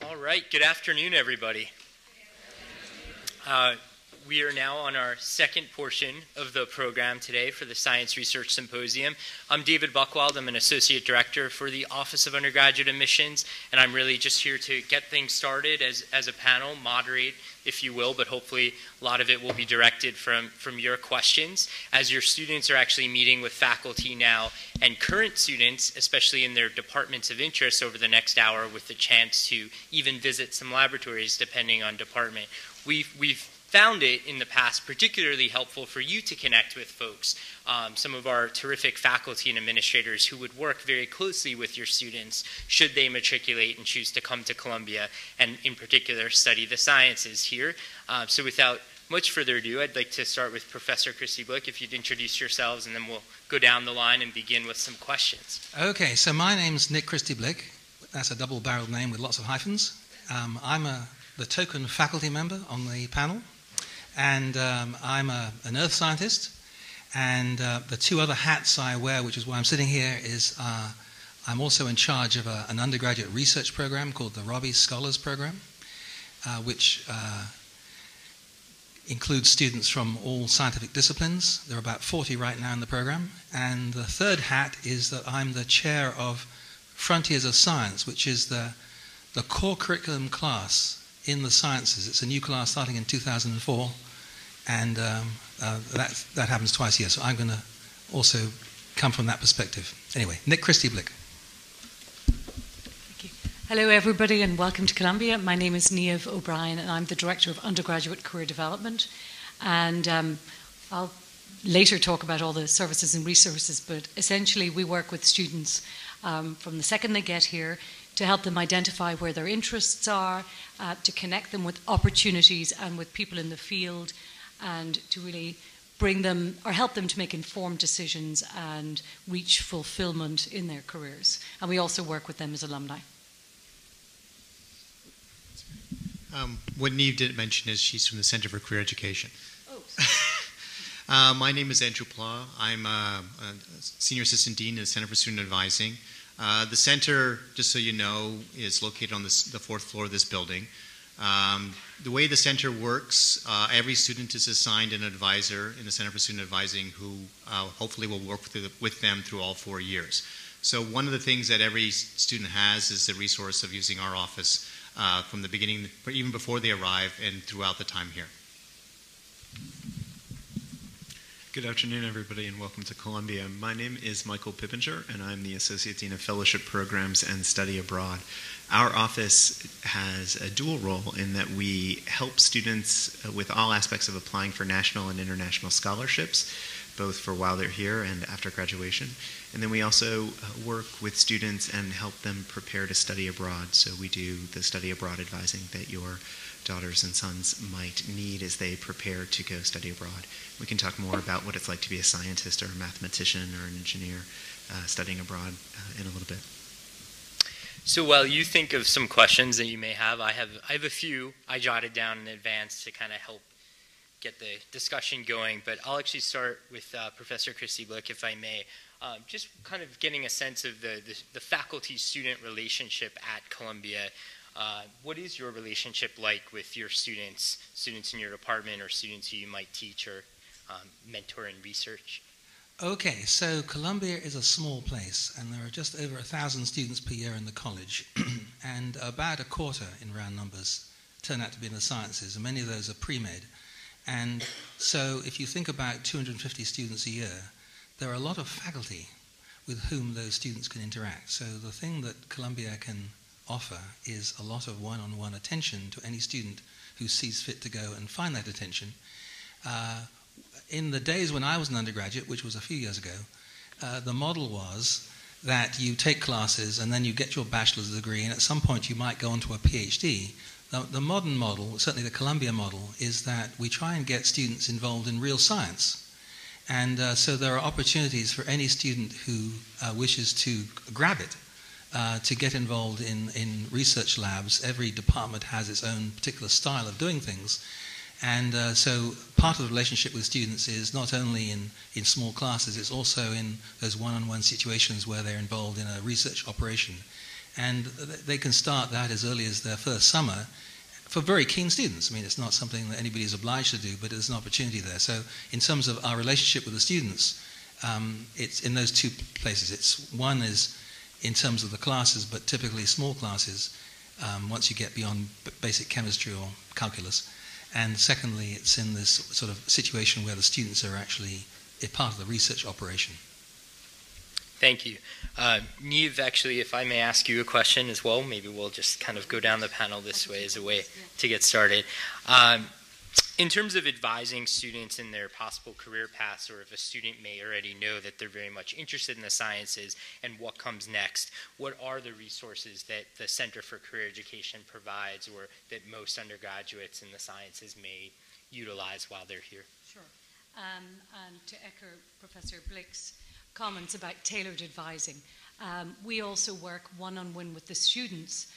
All right, good afternoon, everybody. We are now on our second portion of the program today for the Science Research Symposium. I'm David Buchwald. I'm an Associate Director for the Office of Undergraduate Admissions, and I'm really just here to get things started as a panel, moderate, if you will, but hopefully a lot of it will be directed from your questions, as your students are actually meeting with faculty now and current students, especially in their departments of interest over the next hour, with the chance to even visit some laboratories depending on department. We've found it in the past particularly helpful for you to connect with folks, some of our terrific faculty and administrators who would work very closely with your students should they matriculate and choose to come to Columbia and in particular study the sciences here. So without much further ado, I'd like to start with Professor Christy Blick, if you'd introduce yourselves, and then we'll go down the line and begin with some questions. Okay, so my name's Nick Christy Blick. That's a double-barreled name with lots of hyphens. I'm the token faculty member on the panel. And I'm an earth scientist, and the two other hats I wear, which is why I'm sitting here, is I'm also in charge of an undergraduate research program called the Robbie Scholars Program, which includes students from all scientific disciplines. There are about 40 right now in the program. And the third hat is that I'm the chair of Frontiers of Science, which is the core curriculum class in the sciences. It's a new class starting in 2004. And that happens twice a year, so I'm going to also come from that perspective. Anyway, Nick Christy Blick. Thank you. Hello, everybody, and welcome to Columbia. My name is Niamh O'Brien, and I'm the Director of Undergraduate Career Development. And I'll later talk about all the services and resources, but essentially we work with students from the second they get here to help them identify where their interests are, to connect them with opportunities and with people in the field, and to really bring them or help them to make informed decisions and reach fulfillment in their careers. And we also work with them as alumni. What Niamh didn't mention is she's from the Center for Career Education. Oh. My name is Andrew Pla. I'm a Senior Assistant Dean at the Center for Student Advising. The center, just so you know, is located on the fourth floor of this building. The way the center works, every student is assigned an advisor in the Center for Student Advising who hopefully will work with them through all 4 years. So one of the things that every student has is the resource of using our office from the beginning, even before they arrive and throughout the time here. Good afternoon, everybody, and welcome to Columbia. My name is Michael Pippinger, and I'm the Associate Dean of Fellowship Programs and Study Abroad. Our office has a dual role in that we help students with all aspects of applying for national and international scholarships, both for while they're here and after graduation. And then we also work with students and help them prepare to study abroad. So we do the study abroad advising that your daughters and sons might need as they prepare to go study abroad. We can talk more about what it's like to be a scientist or a mathematician or an engineer studying abroad in a little bit. So while you think of some questions that you may have, I have a few I jotted down in advance to kind of help get the discussion going, but I'll actually start with Professor Christy Blick, if I may. Just kind of getting a sense of the faculty-student relationship at Columbia. What is your relationship like with your students in your department, or students who you might teach or mentor in research? Okay, so Columbia is a small place, and there are just over 1,000 students per year in the college, and about a quarter in round numbers turn out to be in the sciences, and many of those are pre-med. And so if you think about 250 students a year, there are a lot of faculty with whom those students can interact. So the thing that Columbia can offer is a lot of one-on-one attention to any student who sees fit to go and find that attention. In the days when I was an undergraduate, which was a few years ago, the model was that you take classes and then you get your bachelor's degree, and at some point you might go on to a PhD. The modern model, certainly the Columbia model, is that we try and get students involved in real science. And so there are opportunities for any student who wishes to grab it to get involved in research labs. Every department has its own particular style of doing things. And so part of the relationship with students is not only in small classes, it's also in those one-on-one situations where they're involved in a research operation. And they can start that as early as their first summer for very keen students. I mean, it's not something that anybody is obliged to do, but there's an opportunity there. So in terms of our relationship with the students, it's in those two places. One is in terms of the classes, but typically small classes, once you get beyond basic chemistry or calculus. And secondly, it's in this sort of situation where the students are actually a part of the research operation. Thank you. Niamh, actually, if I may ask you a question as well, maybe we'll just kind of go down the panel this way as a way to get started. In terms of advising students in their possible career paths, or if a student may already know that they're very much interested in the sciences and what comes next, what are the resources that the Center for Career Education provides, or that most undergraduates in the sciences may utilize while they're here? Sure. And to echo Professor Blick's comments about tailored advising, we also work one-on-one with the students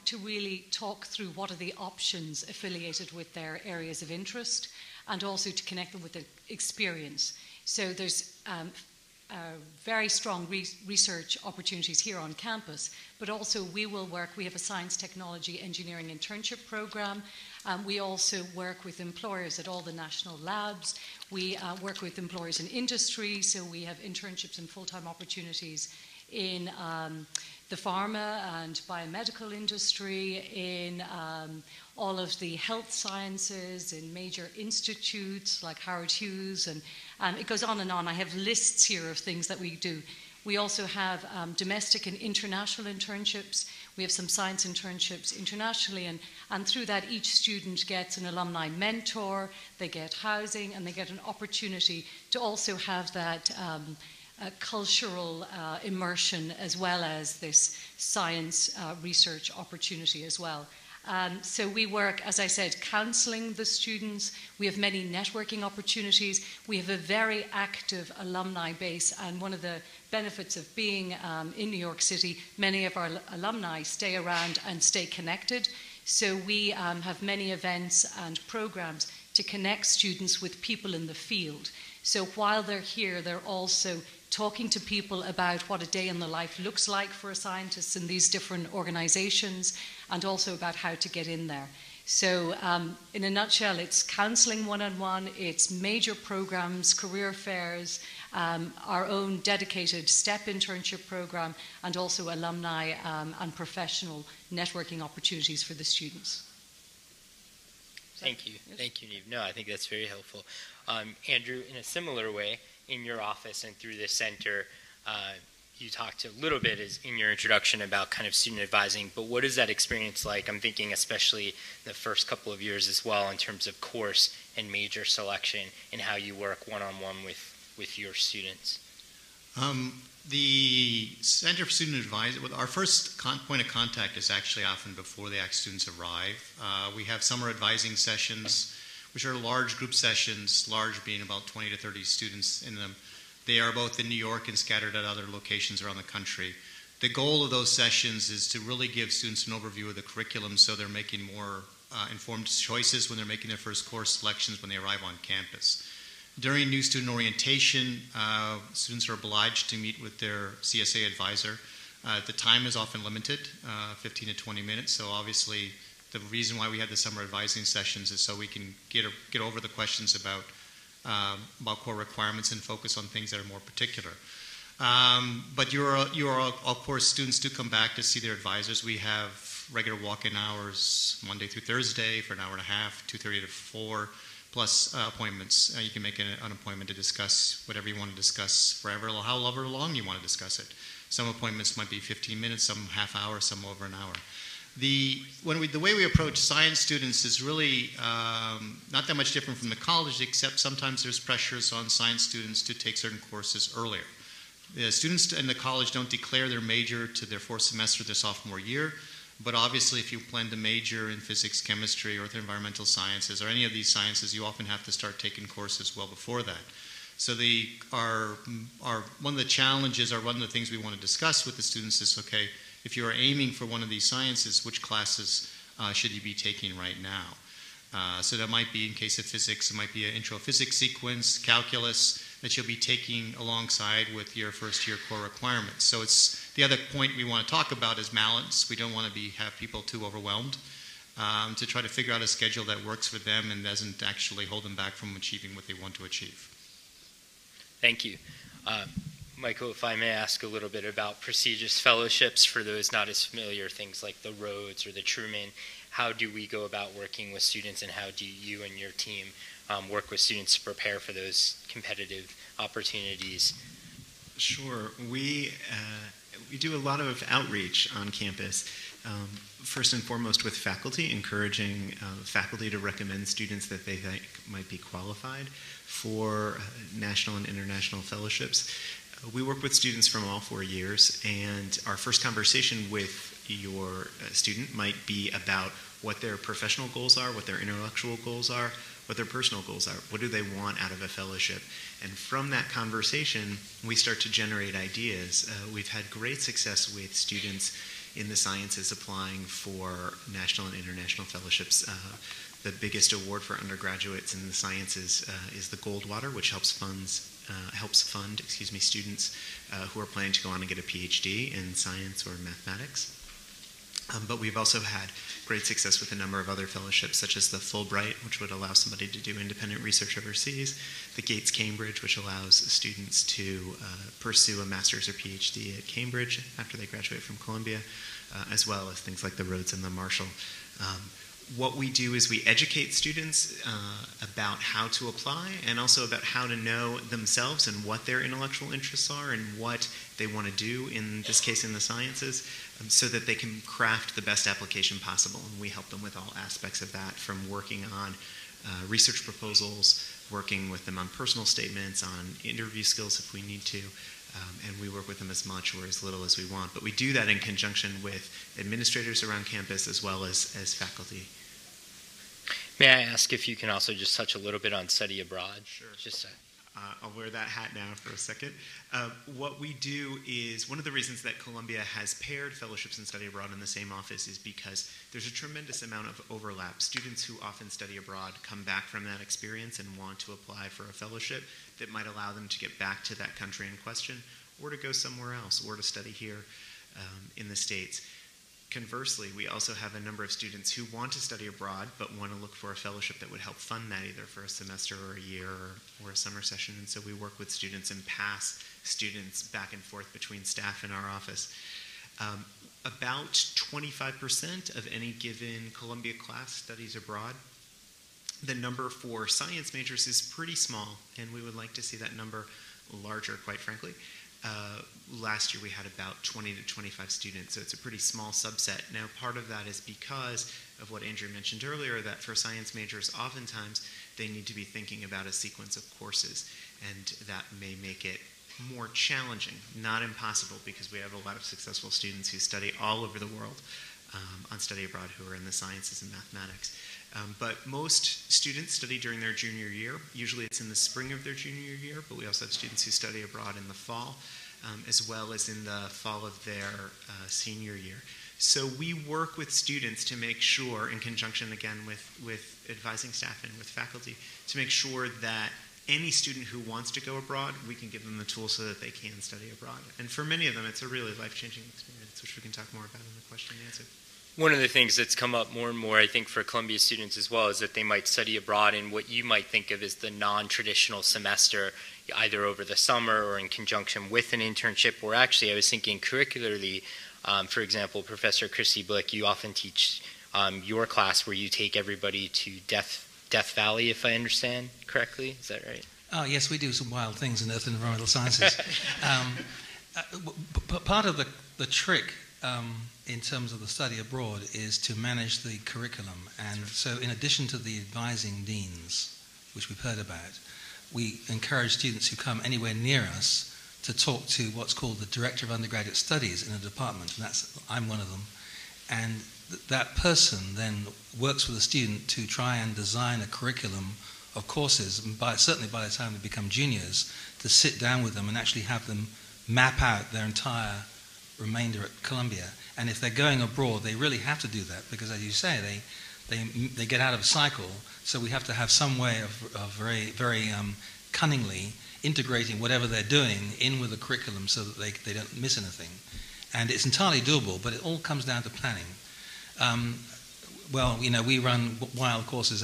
to really talk through what are the options affiliated with their areas of interest, and also to connect them with the experience. So there's very strong research opportunities here on campus, but also we have a science, technology, engineering internship program. We also work with employers at all the national labs. We work with employers in industry, so we have internships and full-time opportunities in the pharma and biomedical industry, in all of the health sciences, in major institutes like Howard Hughes, and it goes on and on. I have lists here of things that we do. We also have domestic and international internships. We have some science internships internationally, and through that each student gets an alumni mentor, they get housing, and they get an opportunity to also have that cultural immersion, as well as this science research opportunity as well. So we work, as I said, counseling the students. We have many networking opportunities. We have a very active alumni base, and one of the benefits of being in New York City, many of our alumni stay around and stay connected. So we have many events and programs to connect students with people in the field. So while they're here, they're also talking to people about what a day in the life looks like for a scientist in these different organizations, and also about how to get in there. So in a nutshell, it's counseling one-on-one, it's major programs, career fairs, our own dedicated STEP internship program, and also alumni and professional networking opportunities for the students. Thank you. Yes? Thank you, Niamh. No, I think that's very helpful. Andrew, in a similar way, in your office and through this center, you talked a little bit in your introduction about kind of student advising, but what is that experience like? I'm thinking especially the first couple of years as well, in terms of course and major selection, and how you work one-on-one with your students. The Center for Student Advising, our first point of contact is actually often before the students arrive. We have summer advising sessions, which are large group sessions, large being about 20 to 30 students in them. They are both in New York and scattered at other locations around the country. The goal of those sessions is to really give students an overview of the curriculum, so they're making more informed choices when they're making their first course selections when they arrive on campus. During new student orientation, students are obliged to meet with their CSA advisor. The time is often limited, 15 to 20 minutes, so obviously the reason why we have the summer advising sessions is so we can get over the questions about core requirements and focus on things that are more particular. But of course, students do come back to see their advisors. We have regular walk-in hours Monday through Thursday for an hour and a half, 2:30 to 4, plus appointments. You can make an appointment to discuss whatever you want to discuss forever, however long you want to discuss it. Some appointments might be 15 minutes, some half hour, some over an hour. The way we approach science students is really not that much different from the college, except sometimes there's pressures on science students to take certain courses earlier. The students in the college don't declare their major to their fourth semester their sophomore year, but obviously if you plan to major in physics, chemistry, or environmental sciences, or any of these sciences, you often have to start taking courses well before that. So one of the challenges, or one of the things we want to discuss with the students is, okay, if you are aiming for one of these sciences, which classes should you be taking right now? So that might be, in case of physics, it might be an intro physics sequence, calculus, that you'll be taking alongside with your first year core requirements. So it's the other point we want to talk about is balance. We don't want to have people too overwhelmed, to try to figure out a schedule that works for them and doesn't actually hold them back from achieving what they want to achieve. Thank you. Michael, if I may ask a little bit about prestigious fellowships for those not as familiar, things like the Rhodes or the Truman. How do we go about working with students, and how do you and your team work with students to prepare for those competitive opportunities? Sure. We do a lot of outreach on campus. First and foremost with faculty, encouraging faculty to recommend students that they think might be qualified for national and international fellowships. We work with students from all 4 years, and our first conversation with your student might be about what their professional goals are, what their intellectual goals are, what their personal goals are. What do they want out of a fellowship? And from that conversation, we start to generate ideas. We've had great success with students in the sciences applying for national and international fellowships. The biggest award for undergraduates in the sciences is the Goldwater, which helps fund students who are planning to go on and get a PhD in science or mathematics. But we've also had great success with a number of other fellowships, such as the Fulbright, which would allow somebody to do independent research overseas, the Gates Cambridge, which allows students to pursue a master's or PhD at Cambridge after they graduate from Columbia, as well as things like the Rhodes and the Marshall. What we do is we educate students about how to apply, and also about how to know themselves and what their intellectual interests are and what they want to do, in this case in the sciences, so that they can craft the best application possible. And we help them with all aspects of that, from working on research proposals, working with them on personal statements, on interview skills if we need to, and we work with them as much or as little as we want. But we do that in conjunction with administrators around campus as well as faculty. May I ask if you can also just touch a little bit on study abroad? Sure. Just I'll wear that hat now for a second. What we do is, one of the reasons that Columbia has paired fellowships and study abroad in the same office is because there's a tremendous amount of overlap. Students who often study abroad come back from that experience and want to apply for a fellowship that might allow them to get back to that country in question, or to go somewhere else, or to study here in the States. Conversely, we also have a number of students who want to study abroad but want to look for a fellowship that would help fund that, either for a semester or a year or a summer session. And so we work with students and pass students back and forth between staff in our office. About 25% of any given Columbia class studies abroad. The number for science majors is pretty small, and we would like to see that number larger, quite frankly. Last year we had about 20 to 25 students, so it's a pretty small subset. Now, part of that is because of what Andrew mentioned earlier, that for science majors, oftentimes they need to be thinking about a sequence of courses, and that may make it more challenging, not impossible, because we have a lot of successful students who study all over the world on study abroad who are in the sciences and mathematics. But most students study during their junior year. Usually it's in the spring of their junior year, but we also have students who study abroad in the fall, as well as in the fall of their senior year. So we work with students to make sure, in conjunction again with advising staff and with faculty, to make sure that any student who wants to go abroad, we can give them the tools so that they can study abroad. And for many of them, it's a really life-changing experience, which we can talk more about in the question and answer. one of the things that's come up more and more, I think, for Columbia students as well, is that they might study abroad in what you might think of as the non-traditional semester, either over the summer or in conjunction with an internship, or actually I was thinking curricularly, for example, Professor Christy Blick, you often teach your class where you take everybody to Death Valley, if I understand correctly. Is that right? Oh, yes, we do some wild things in Earth and Environmental Sciences. Part of the trick in terms of the study abroad is to manage the curriculum. And so in addition to the advising deans, which we've heard about, we encourage students who come anywhere near us to talk to what's called the Director of Undergraduate Studies in a department, and I'm one of them. And that person then works with a student to try and design a curriculum of courses, and certainly by the time they become juniors, to sit down with them and actually have them map out their entire remainder at Columbia. And if they're going abroad, they really have to do that because, as you say, they get out of a cycle. So we have to have some way of very, very cunningly integrating whatever they're doing in with the curriculum so that they don't miss anything. And it's entirely doable, but it all comes down to planning. We run wild courses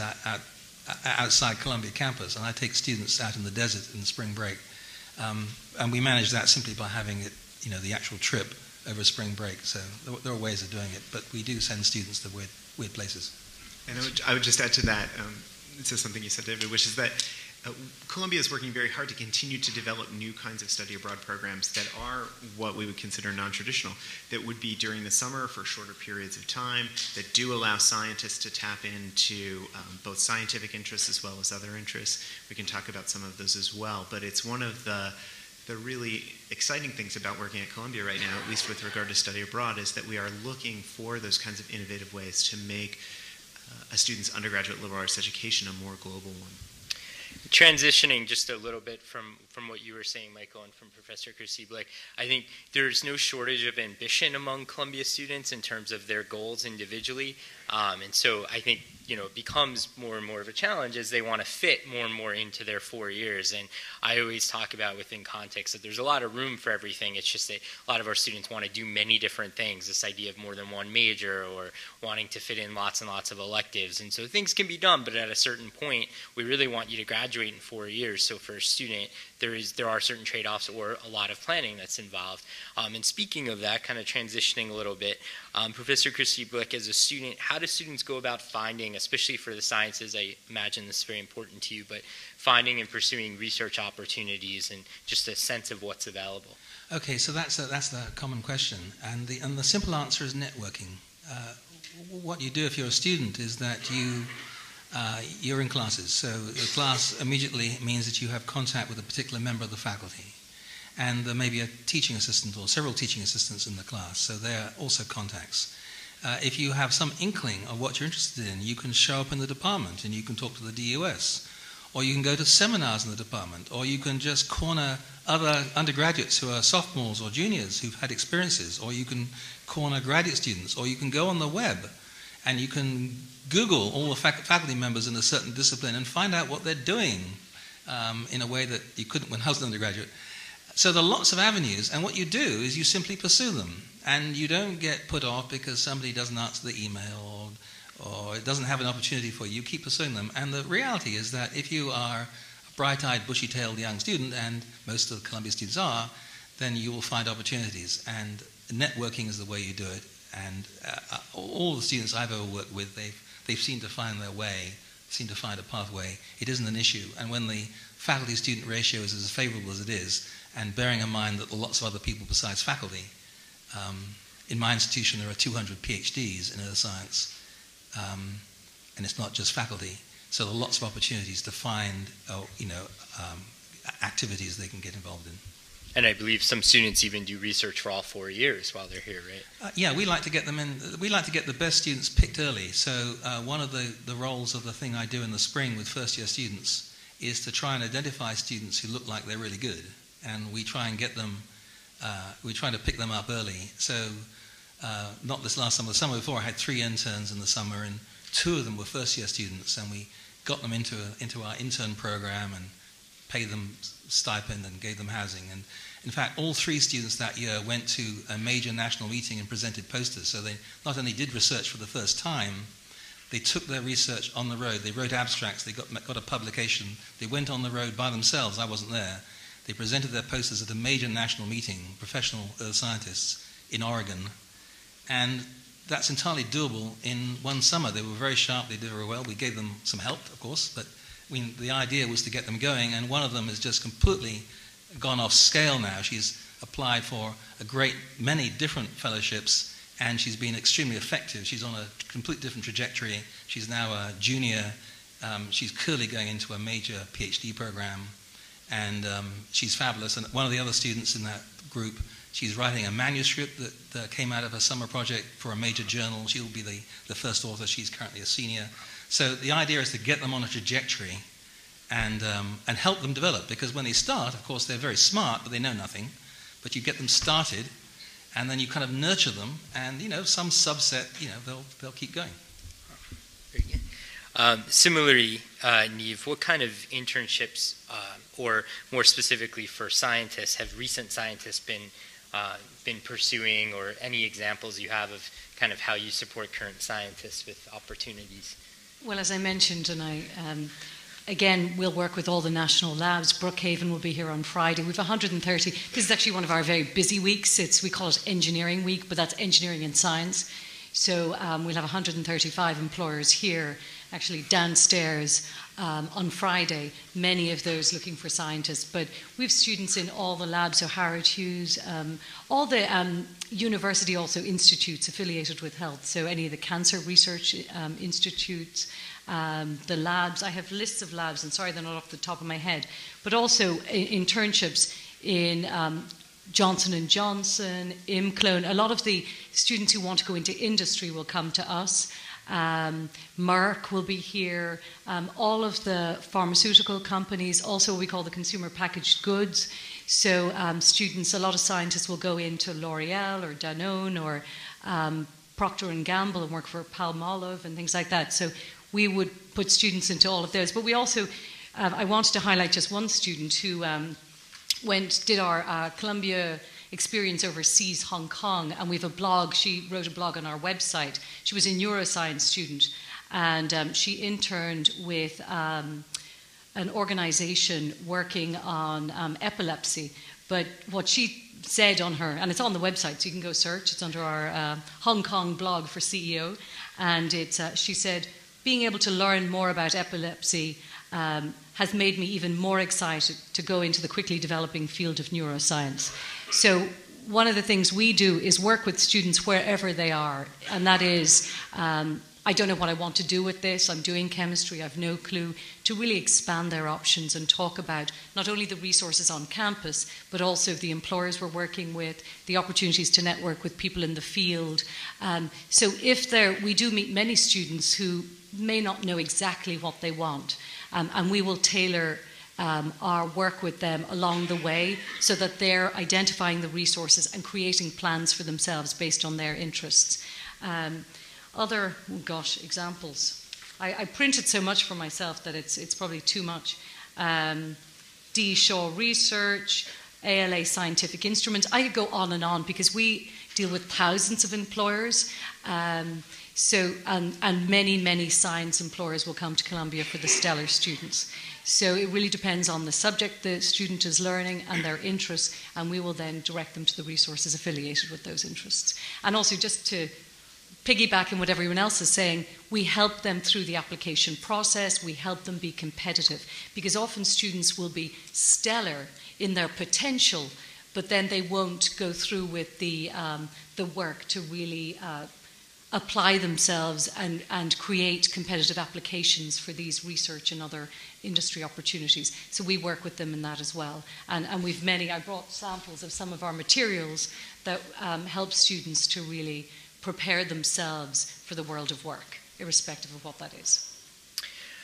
outside Columbia campus, and I take students out in the desert in the spring break. And we manage that simply by having it, the actual trip over spring break. So there are ways of doing it, but we do send students to weird places. And I would just add to that, to something you said, David, which is that Columbia is working very hard to continue to develop new kinds of study abroad programs that are what we would consider non-traditional, that would be during the summer for shorter periods of time, that do allow scientists to tap into both scientific interests as well as other interests. We can talk about some of those as well, but it's one of the really exciting things about working at Columbia right now, at least with regard to study abroad, is that we are looking for those kinds of innovative ways to make a student's undergraduate liberal arts education a more global one. Transitioning just a little bit from what you were saying, Michael, and from Professor Krzyblak, I think there's no shortage of ambition among Columbia students in terms of their goals individually. And so I think, it becomes more and more of a challenge as they want to fit more and more into their 4 years. And I always talk about within context that there's a lot of room for everything. It's just that a lot of our students want to do many different things, this idea of more than one major or wanting to fit in lots and lots of electives. And so things can be done, but at a certain point, we really want you to graduate in 4 years. So for a student, there are certain trade-offs or a lot of planning that's involved. And speaking of that, kind of transitioning a little bit, Professor Krzyblak, as a student, how do students go about finding, especially for the sciences, I imagine this is very important to you, but finding and pursuing research opportunities and just a sense of what's available? Okay, so that's the common question, and the simple answer is networking. What you do if you're a student is that you're in classes. So the class immediately means that you have contact with a particular member of the faculty. And there may be a teaching assistant or several teaching assistants in the class, so they're also contacts. If you have some inkling of what you're interested in, you can show up in the department and you can talk to the DUS. Or you can go to seminars in the department, or you can just corner other undergraduates who are sophomores or juniors who've had experiences, or you can corner graduate students, or you can go on the web and you can Google all the faculty members in a certain discipline and find out what they're doing in a way that you couldn't when I was an undergraduate. So there are lots of avenues, and what you do is you simply pursue them, and you don't get put off because somebody doesn't answer the email or it doesn't have an opportunity for you. You keep pursuing them, and the reality is that if you are a bright-eyed, bushy-tailed young student, and most of the Columbia students are, then you will find opportunities, and networking is the way you do it. And all the students I've ever worked with, they've seemed to find their way, seem to find a pathway. It isn't an issue, and when the faculty-student ratio is as favorable as it is, and bearing in mind that there are lots of other people besides faculty, in my institution there are 200 PhDs in earth science, and it's not just faculty, so there are lots of opportunities to find activities they can get involved in. And I believe some students even do research for all 4 years while they're here, right? Yeah, we like to get them in. We like to get the best students picked early. So one of the roles of the thing I do in the spring with first-year students is to try and identify students who look like they're really good, and we try and get them. We try to pick them up early. So not this last summer. The summer before, I had 3 interns in the summer, and 2 of them were first-year students, and we got them into our intern program and paid them stipend and gave them housing. And in fact, all 3 students that year went to a major national meeting and presented posters. So they not only did research for the first time, they took their research on the road. They wrote abstracts. They got a publication. They went on the road by themselves. I wasn't there. They presented their posters at a major national meeting, professional earth scientists in Oregon. And that's entirely doable in one summer. They were very sharp. They did very well. We gave them some help, of course, but the idea was to get them going, and one of them has just completely gone off scale now. She's applied for a great many different fellowships, and she's been extremely effective. She's on a completely different trajectory. She's now a junior. She's clearly going into a major PhD program, and she's fabulous. And one of the other students in that group, she's writing a manuscript that came out of a summer project for a major journal. She'll be the first author. She's currently a senior. So the idea is to get them on a trajectory and help them develop, because when they start, of course, they're very smart, but they know nothing. But you get them started, and then you kind of nurture them, and some subset, they'll keep going. Very good. Similarly, Niamh, what kind of internships or more specifically for scientists, have recent scientists been pursuing, or any examples you have of kind of how you support current scientists with opportunities? Well, as I mentioned, and again, we'll work with all the national labs. Brookhaven will be here on Friday. We have 130. This is actually one of our very busy weeks. We call it Engineering Week, but that's engineering and science. So we'll have 135 employers here, actually downstairs on Friday, many of those looking for scientists. But we have students in all the labs, so Howard Hughes, all the university also institutes affiliated with health, so any of the cancer research institutes, the labs. I have lists of labs, and sorry they're not off the top of my head, but also internships in Johnson & Johnson, ImClone. A lot of the students who want to go into industry will come to us. Merck will be here. All of the pharmaceutical companies, also what we call the consumer packaged goods. So students, a lot of scientists will go into L'Oreal or Danone or Procter & Gamble and work for Palmolive and things like that. So we would put students into all of those. But we also, I wanted to highlight just one student who did our Columbia experience overseas, Hong Kong, and we have a blog. She wrote a blog on our website. She was a neuroscience student, and she interned with an organization working on epilepsy. But what she said on her, and it's on the website, so you can go search, it's under our Hong Kong blog for CEO, and she said, being able to learn more about epilepsy has made me even more excited to go into the quickly developing field of neuroscience. So one of the things we do is work with students wherever they are, and that is, I don't know what I want to do with this, I'm doing chemistry, I've no clue, to really expand their options and talk about not only the resources on campus, but also the employers we're working with, the opportunities to network with people in the field. So we do meet many students who may not know exactly what they want, and we will tailor our work with them along the way so that they're identifying the resources and creating plans for themselves based on their interests. Other examples. I printed so much for myself that it's probably too much. D. Shaw Research, ALA Scientific Instruments. I could go on and on because we deal with thousands of employers. And many, many science employers will come to Columbia for the stellar students. So it really depends on the subject the student is learning and their interests, and we will then direct them to the resources affiliated with those interests. And also, just to piggyback on what everyone else is saying, we help them through the application process, we help them be competitive, because often students will be stellar in their potential, but then they won't go through with the work to really apply themselves and create competitive applications for these research and other industry opportunities. So we work with them in that as well. And we've I brought samples of some of our materials that help students to really prepare themselves for the world of work, irrespective of what that is.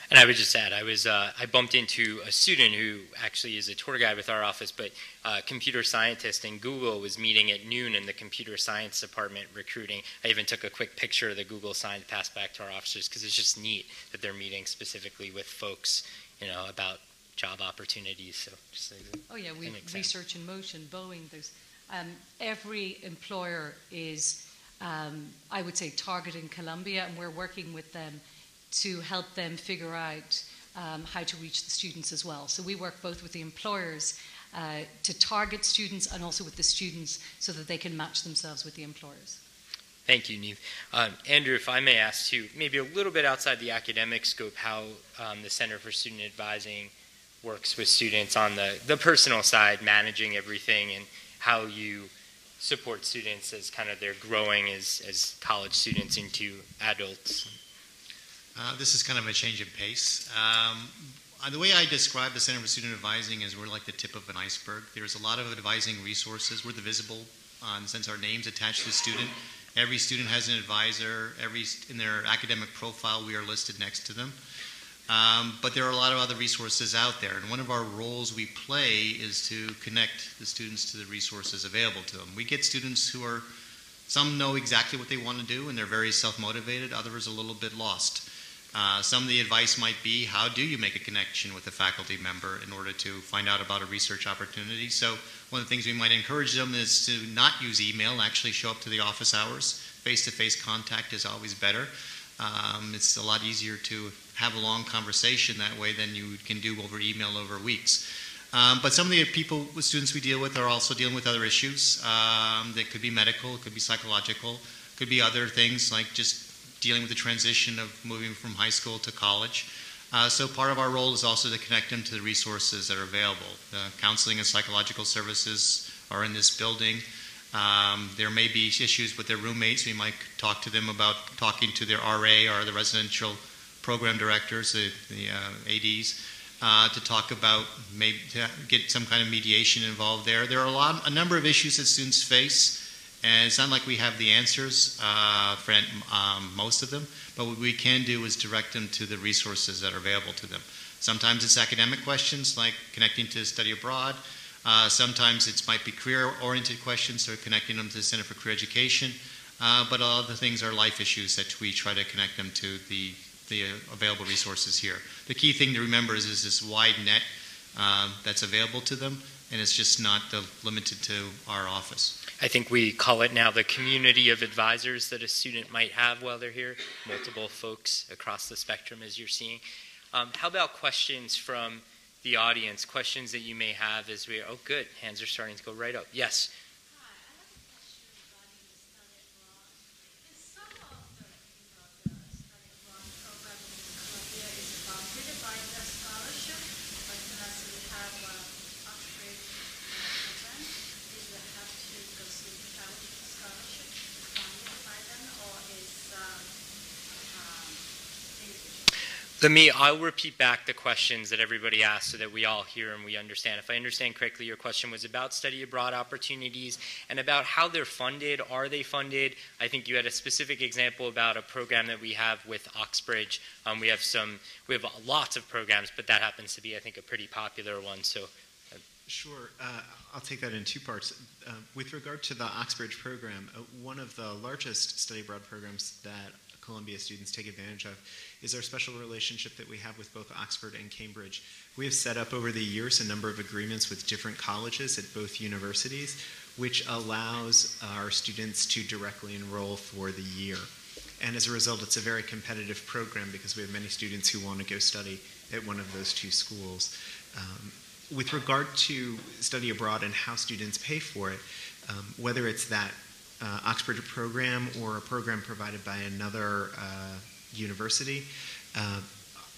And I would just add, I bumped into a student who actually is a tour guide with our office, but a computer scientist, and Google was meeting at noon in the computer science department recruiting. I even took a quick picture of the Google sign to pass back to our officers because it's just neat that they're meeting specifically with folks, about job opportunities. So just we have Research in Motion, Boeing. There's every employer is, I would say, targeting Columbia, and we're working with them to help them figure out how to reach the students as well. So we work both with the employers to target students and also with the students so that they can match themselves with the employers. Thank you, Neve. Andrew, if I may ask you, maybe a little bit outside the academic scope, how the Center for Student Advising works with students on the personal side, managing everything, and how you support students as kind of they're growing as college students into adults. This is kind of a change in pace. The way I describe the Center for Student Advising is we're like the tip of an iceberg. There's a lot of advising resources. We're the visible, in the sense our name's attached to the student. Every student has an advisor. In their academic profile, we are listed next to them. But there are a lot of other resources out there. And one of our roles we play is to connect the students to the resources available to them. We get students who some know exactly what they want to do, and they're very self-motivated. Others are a little bit lost. Some of the advice might be, how do you make a connection with a faculty member in order to find out about a research opportunity? So one of the things we might encourage them is to not use email, actually show up to the office hours. Face-to-face contact is always better. It's a lot easier to have a long conversation that way than you can do over email over weeks. But some of the students we deal with are also dealing with other issues. That could be medical, it could be psychological, could be other things like just dealing with the transition of moving from high school to college. So part of our role is also to connect them to the resources that are available. Counseling and psychological services are in this building. There may be issues with their roommates. We might talk to them about talking to their RA or the residential program directors, the ADs, to talk about maybe to get some kind of mediation involved there. There are a number of issues that students face, and it's not like we have the answers for most of them, but what we can do is direct them to the resources that are available to them. Sometimes it's academic questions like connecting to study abroad. Sometimes it might be career-oriented questions, so connecting them to the Center for Career Education. But all the things are life issues that we try to connect them to the available resources here. The key thing to remember is this wide net that's available to them, and it's just not limited to our office. I think we call it now the community of advisors that a student might have while they're here, multiple folks across the spectrum as you're seeing. How about questions from the audience, questions that you may have as we, oh good, hands are starting to go right up. Yes? I'll repeat back the questions that everybody asked so that we all hear and we understand. If I understand correctly, your question was about study abroad opportunities and about how they're funded. Are they funded? I think you had a specific example about a program that we have with Oxbridge. We have lots of programs, but that happens to be, I think, a pretty popular one. So, Sure. I'll take that in two parts. With regard to the Oxbridge program, one of the largest study abroad programs that Columbia students take advantage of is our special relationship that we have with both Oxford and Cambridge. We have set up over the years a number of agreements with different colleges at both universities, which allows our students to directly enroll for the year. And as a result, it's a very competitive program because we have many students who want to go study at one of those two schools. With regard to study abroad and how students pay for it, whether it's that Oxbridge program or a program provided by another university,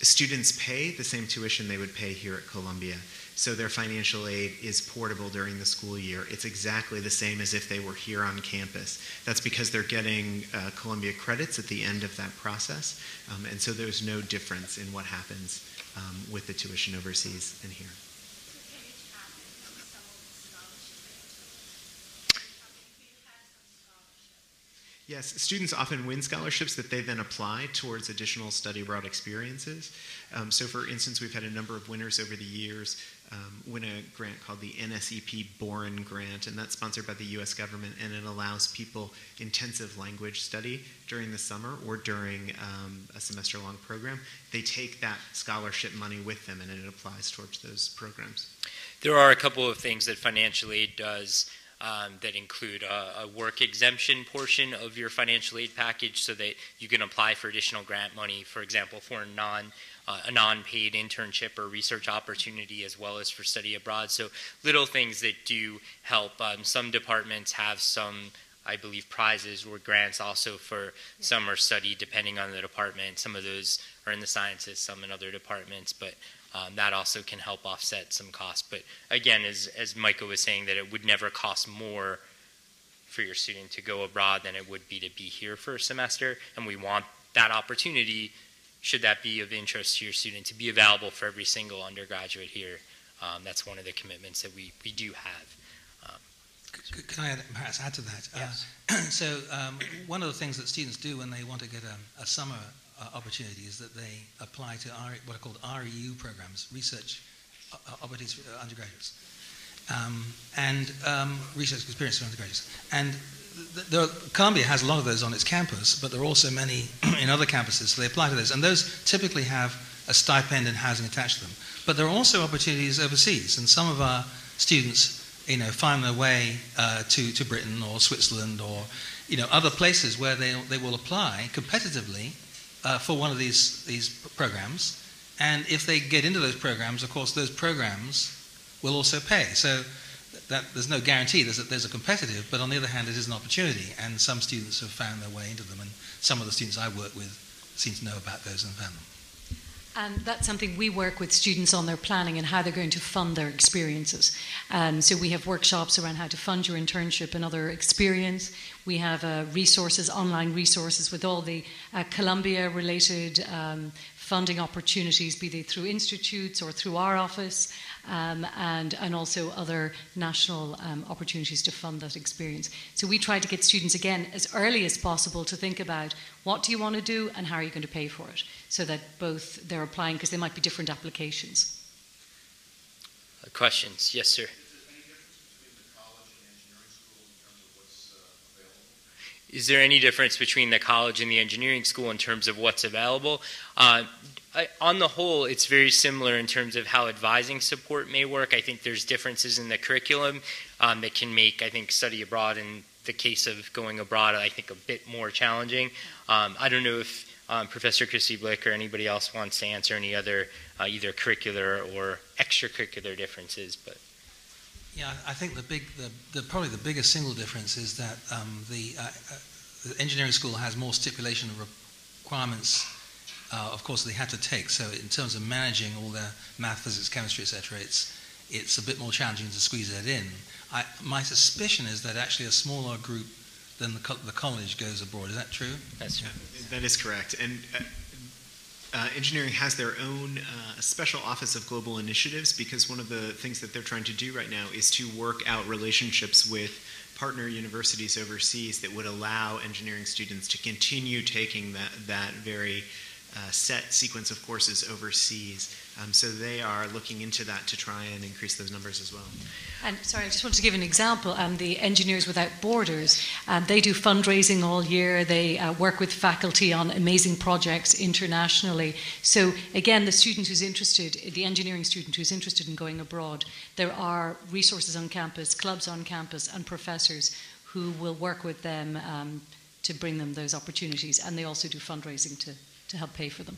students pay the same tuition they would pay here at Columbia. So their financial aid is portable during the school year. It's exactly the same as if they were here on campus. That's because they're getting Columbia credits at the end of that process. And so there's no difference in what happens with the tuition overseas and here. Yes, students often win scholarships that they then apply towards additional study abroad experiences. So for instance, we've had a number of winners over the years win a grant called the NSEP Boren Grant, and that's sponsored by the U.S. government, and it allows people intensive language study during the summer or during a semester-long program. They take that scholarship money with them, and it applies towards those programs. There are a couple of things that financial aid does that include a work exemption portion of your financial aid package so that you can apply for additional grant money, for example, for a non-paid internship or research opportunity as well as for study abroad. So little things that do help. Some departments have some, I believe, prizes or grants also for summer study depending on the department. Some of those are in the sciences, some in other departments, but that also can help offset some costs. But again, as Michael was saying, that it would never cost more for your student to go abroad than it would be to be here for a semester. And we want that opportunity, should that be of interest to your student, to be available for every single undergraduate here. That's one of the commitments that we do have. Can I perhaps add to that? Yes. So one of the things that students do when they want to get a summer opportunity is that they apply to what are called REU programs, research opportunities for undergraduates. and research experience for undergraduates. And Columbia has a lot of those on its campus, but there are also many in other campuses, so they apply to those. And those typically have a stipend and housing attached to them. But there are also opportunities overseas, and some of our students, find their way to Britain or Switzerland or, other places where they will apply competitively for one of these programs. And if they get into those programs, of course, those programs will also pay. So that there's no guarantee. There's a competitive, but on the other hand, it is an opportunity, and some students have found their way into them, and some of the students I work with seem to know about those and found them. And that's something we work with students on their planning and how they're going to fund their experiences. So we have workshops around how to fund your internship and other experience. We have resources, online resources with all the Columbia-related funding opportunities, be they through institutes or through our office, and also other national opportunities to fund that experience. So we try to get students, again, as early as possible to think about what do you want to do and how are you going to pay for it, so that both they're applying, because they might be different applications. Questions? Yes, sir. Is there any difference between the college and the engineering school in terms of what's available? On the whole, it's very similar in terms of how advising support may work. I think there's differences in the curriculum that can make, I think, study abroad in the case of going abroad, I think, a bit more challenging. I don't know if Professor Chrissy Blick or anybody else wants to answer any other either curricular or extracurricular differences, but. Yeah, I think probably the biggest single difference is that the engineering school has more stipulation of requirements, of course, they have to take. So in terms of managing all their math, physics, chemistry, etc., it's a bit more challenging to squeeze that in. My suspicion is that actually a smaller group than the college goes abroad. Is that true? That's true. That is correct. And engineering has their own special office of global initiatives, because one of the things that they're trying to do right now is to work out relationships with partner universities overseas that would allow engineering students to continue taking that very set sequence of courses overseas. So they are looking into that to try and increase those numbers as well. And sorry, I just want to give an example. The Engineers Without Borders, they do fundraising all year. They work with faculty on amazing projects internationally. So again, the engineering student who's interested in going abroad, there are resources on campus, clubs on campus, and professors who will work with them to bring them those opportunities. And they also do fundraising to help pay for them.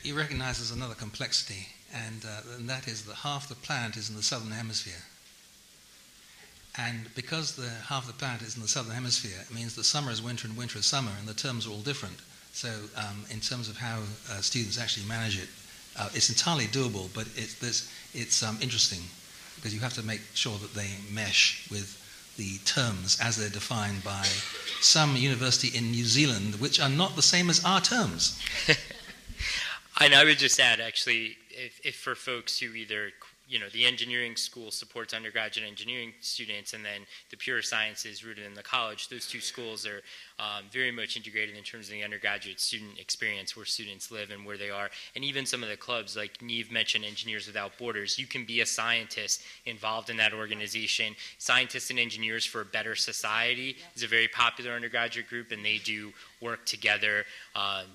You recognize there's another complexity, and that is that half the planet is in the southern hemisphere. And because half the planet is in the southern hemisphere, it means that summer is winter and winter is summer, and the terms are all different. So in terms of how students actually manage it, it's entirely doable, but it's interesting, because you have to make sure that they mesh with the terms as they're defined by some university in New Zealand, which are not the same as our terms. And I would just add, actually, if for folks who either, the engineering school supports undergraduate engineering students, and then the pure sciences rooted in the college, those two schools are very much integrated in terms of the undergraduate student experience, where students live and where they are. And even some of the clubs, like Neve mentioned, Engineers Without Borders, you can be a scientist involved in that organization. Scientists and Engineers for a Better Society is a very popular undergraduate group, and they do work together.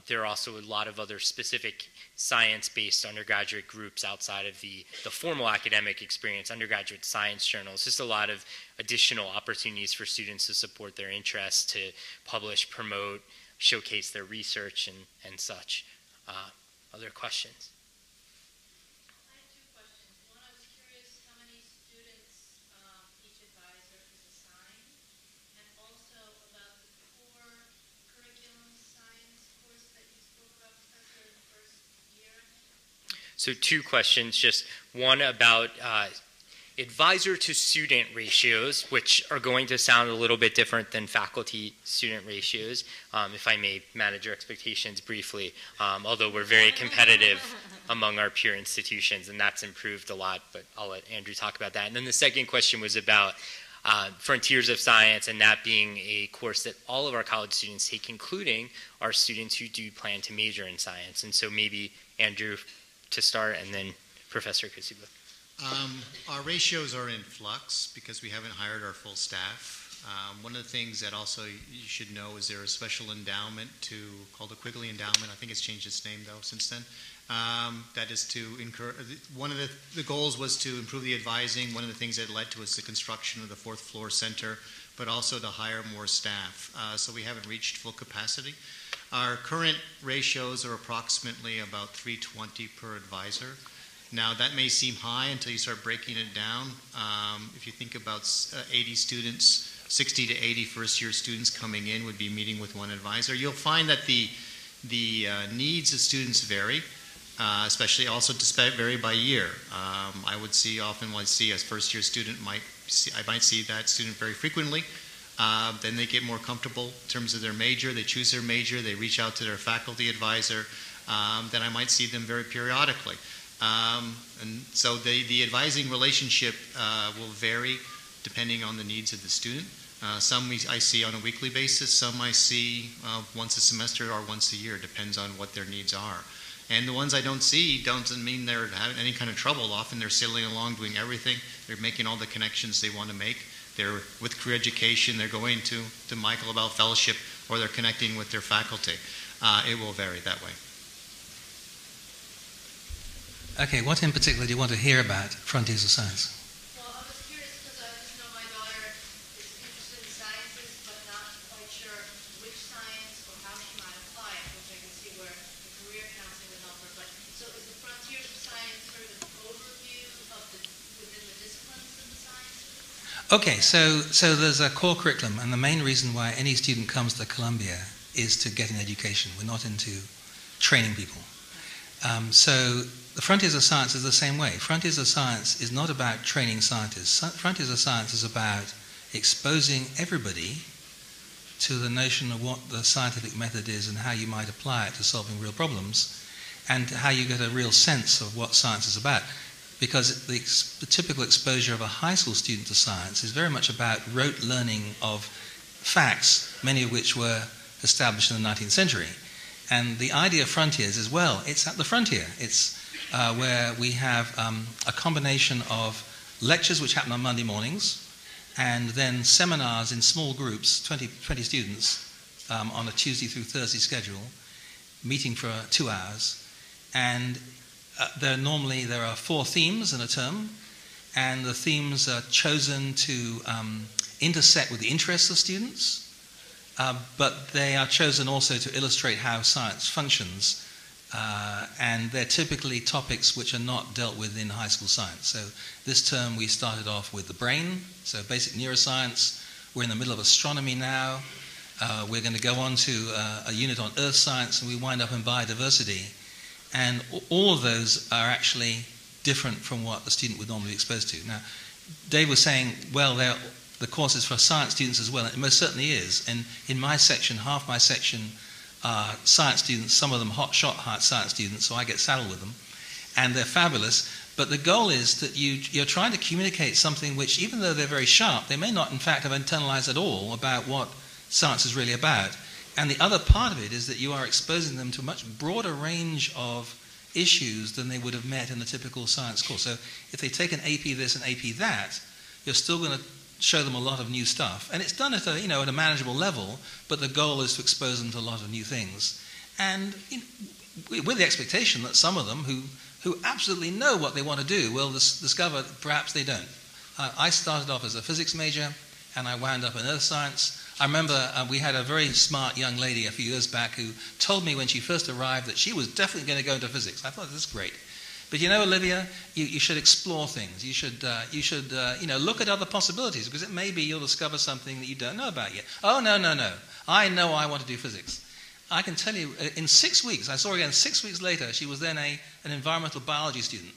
There are also a lot of other specific science-based undergraduate groups outside of the formal academic experience, undergraduate science journals, just a lot of additional opportunities for students to support their interests, to publish, promote, showcase their research, and such. Other questions? I have two questions. One, I was curious how many students each advisor is assigned, and also about the core curriculum science course that you spoke about, Professor, in the first year. So two questions, just one about advisor to student ratios, which are going to sound a little bit different than faculty student ratios, if I may manage your expectations briefly, although we're very competitive among our peer institutions, and that's improved a lot, but I'll let Andrew talk about that. And then the second question was about Frontiers of Science, and that being a course that all of our college students take, including our students who do plan to major in science. And so maybe Andrew to start, and then Professor Chrissy Blick. Our ratios are in flux because we haven't hired our full staff. One of the things that also you should know is there a special endowment called the Quigley Endowment. I think it's changed its name though since then. That is to one of the goals was to improve the advising. One of the things that led to is the construction of the fourth floor center, but also to hire more staff. So we haven't reached full capacity. Our current ratios are approximately about 320 per advisor. Now, that may seem high until you start breaking it down. If you think about 80 students, 60 to 80 first-year students coming in would be meeting with one advisor. You'll find that the needs of students vary, especially also vary by year. I would see often when I see a first-year student, I might see that student very frequently. Then they get more comfortable in terms of their major. They choose their major. They reach out to their faculty advisor. Then I might see them very periodically. And so the advising relationship will vary depending on the needs of the student. Some I see on a weekly basis, some I see once a semester or once a year, depends on what their needs are. And the ones I don't see doesn't mean they're having any kind of trouble. Often they're sailing along doing everything. They're making all the connections they want to make. They're with career education, they're going to Michael about fellowship, or they're connecting with their faculty. It will vary that way. Okay, what in particular do you want to hear about Frontiers of Science? Well, I was curious because I just know my daughter is interested in sciences, but not quite sure which science or how she might apply it, which I can see where the career counseling would help her. But so is the Frontiers of Science sort of an overview of within the disciplines of the sciences? Okay, so there's a core curriculum, and the main reason why any student comes to Columbia is to get an education. We're not into training people. So the Frontiers of Science is the same way. Frontiers of Science is not about training scientists. Frontiers of Science is about exposing everybody to the notion of what the scientific method is and how you might apply it to solving real problems, and how you get a real sense of what science is about. Because the typical exposure of a high school student to science is very much about rote learning of facts, many of which were established in the 19th century. And the idea of Frontiers is, well, it's at the frontier. It's where we have a combination of lectures which happen on Monday mornings, and then seminars in small groups, 20 students, on a Tuesday through Thursday schedule, meeting for 2 hours. And there are 4 themes in a term, and the themes are chosen to intersect with the interests of students, but they are chosen also to illustrate how science functions, and they're typically topics which are not dealt with in high school science. So this term we started off with the brain, so basic neuroscience. We're in the middle of astronomy now. We're going to go on to a unit on earth science, and we wind up in biodiversity. And all of those are actually different from what the student would normally be exposed to. Now, Dave was saying, well, the course is for science students as well. It most certainly is. And in my section, half my section are science students, some of them hot science students, so I get saddled with them. And they're fabulous. But the goal is that you're trying to communicate something which, even though they're very sharp, they may not, in fact, have internalized at all about what science is really about. And the other part of it is that you are exposing them to a much broader range of issues than they would have met in the typical science course. So if they take an AP this and AP that, you're still going to show them a lot of new stuff. And it's done at a manageable level, but the goal is to expose them to a lot of new things. And with the expectation that some of them who absolutely know what they want to do will discover perhaps they don't. I started off as a physics major, and I wound up in earth science. I remember we had a very smart young lady a few years back who told me when she first arrived that she was definitely going to go into physics. I thought, this is great. But Olivia, you should explore things. You should look at other possibilities, because it may be you'll discover something that you don't know about yet. Oh, no. I know I want to do physics. I can tell you, in 6 weeks, I saw her again 6 weeks later, she was then an environmental biology student.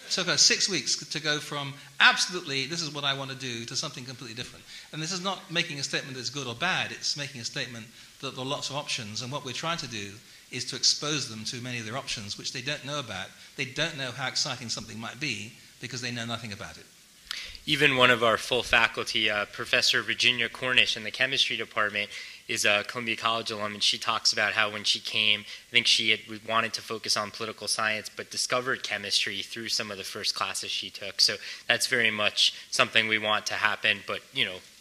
It took her 6 weeks to go from absolutely, this is what I want to do, to something completely different. And this is not making a statement that's good or bad, it's making a statement that there are lots of options, and what we're trying to do is to expose them to many of their options, which they don't know about. They don't know how exciting something might be, because they know nothing about it. Even one of our full faculty, Professor Virginia Cornish in the chemistry department, is a Columbia College alum, and she talks about how when she came, I think she had wanted to focus on political science, but discovered chemistry through some of the first classes she took. So that's very much something we want to happen, but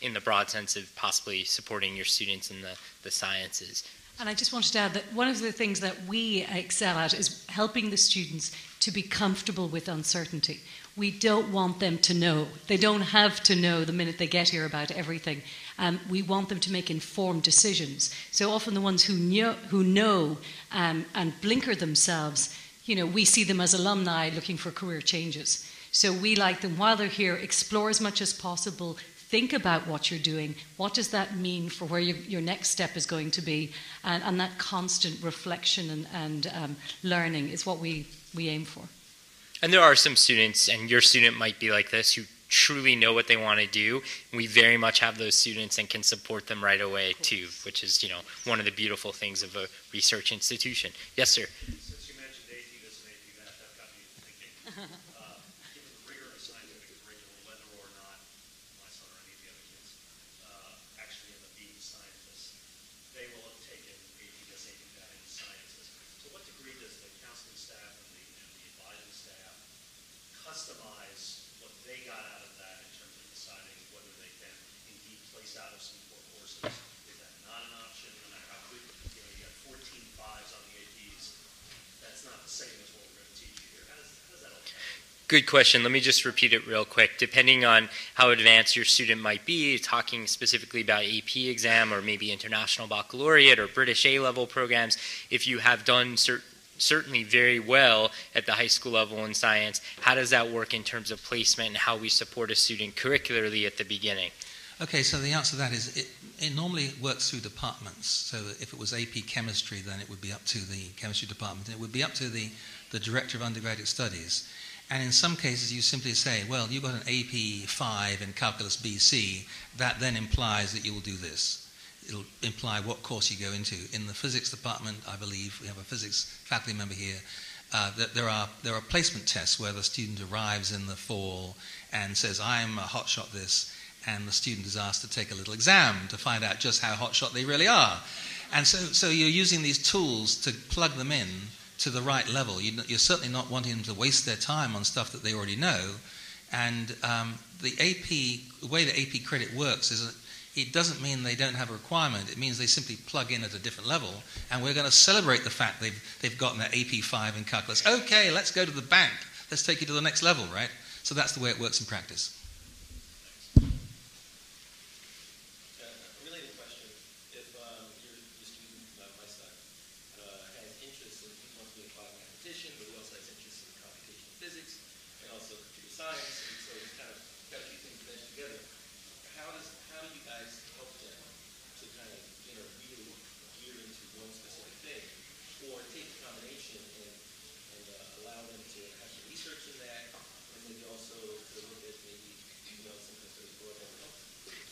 in the broad sense of possibly supporting your students in the sciences. And I just wanted to add that one of the things that we excel at is helping the students to be comfortable with uncertainty. We don't want them to know. They don't have to know the minute they get here about everything. We want them to make informed decisions. So often the ones who know and blinker themselves, we see them as alumni looking for career changes. So we like them, while they're here, explore as much as possible. Think about what you're doing. What does that mean for where your next step is going to be? And that constant reflection and learning is what we aim for. And there are some students, and your student might be like this, who truly know what they want to do. We very much have those students and can support them right away too, which is one of the beautiful things of a research institution. Yes, sir. Since you mentioned AP this and AP that got me thinking. Given the rigor of the scientific curriculum, whether or not my son or any of the other kids actually end up being scientists, they will have taken AP this, AP that in sciences. To what degree does the counseling staff and the advising staff customize what they got out of that in terms of deciding whether they can indeed place out of some core courses? Is that not an option, no matter how good, you got 14 fives on the APs? That's not the same as what we're going to teach you here. How does that all happen? Good question. Let me just repeat it real quick. Depending on how advanced your student might be, talking specifically about AP exam or maybe International Baccalaureate or British A-level programs, if you have done certainly very well at the high school level in science, how does that work in terms of placement and how we support a student curricularly at the beginning? Okay, so the answer to that is it normally works through departments. So if it was AP chemistry, then it would be up to the chemistry department. And it would be up to the director of undergraduate studies. And in some cases, you simply say, well, you've got an AP 5 in Calculus BC. That then implies that you will do this. It'll imply what course you go into. In the physics department, I believe, we have a physics faculty member here, that there are placement tests where the student arrives in the fall and says, I'm a hotshot this, and the student is asked to take a little exam to find out just how hotshot they really are. And so you're using these tools to plug them in to the right level. You're certainly not wanting them to waste their time on stuff that they already know. And the way the AP credit works is that it doesn't mean they don't have a requirement. It means they simply plug in at a different level. And we're going to celebrate the fact they've gotten that AP 5 in calculus. Okay, let's go to the bank. Let's take you to the next level, right? So that's the way it works in practice. A related question. If your student, my son, has interest in, he wants to be a cloud mathematician, but he also has interest in computational physics and also computer science, and so he's kind of got a few things meshed together. How do you guys help them to kind of really gear into one specific thing, or take a combination and allow them to have some research in that, and maybe also to look at maybe something sort of broader help?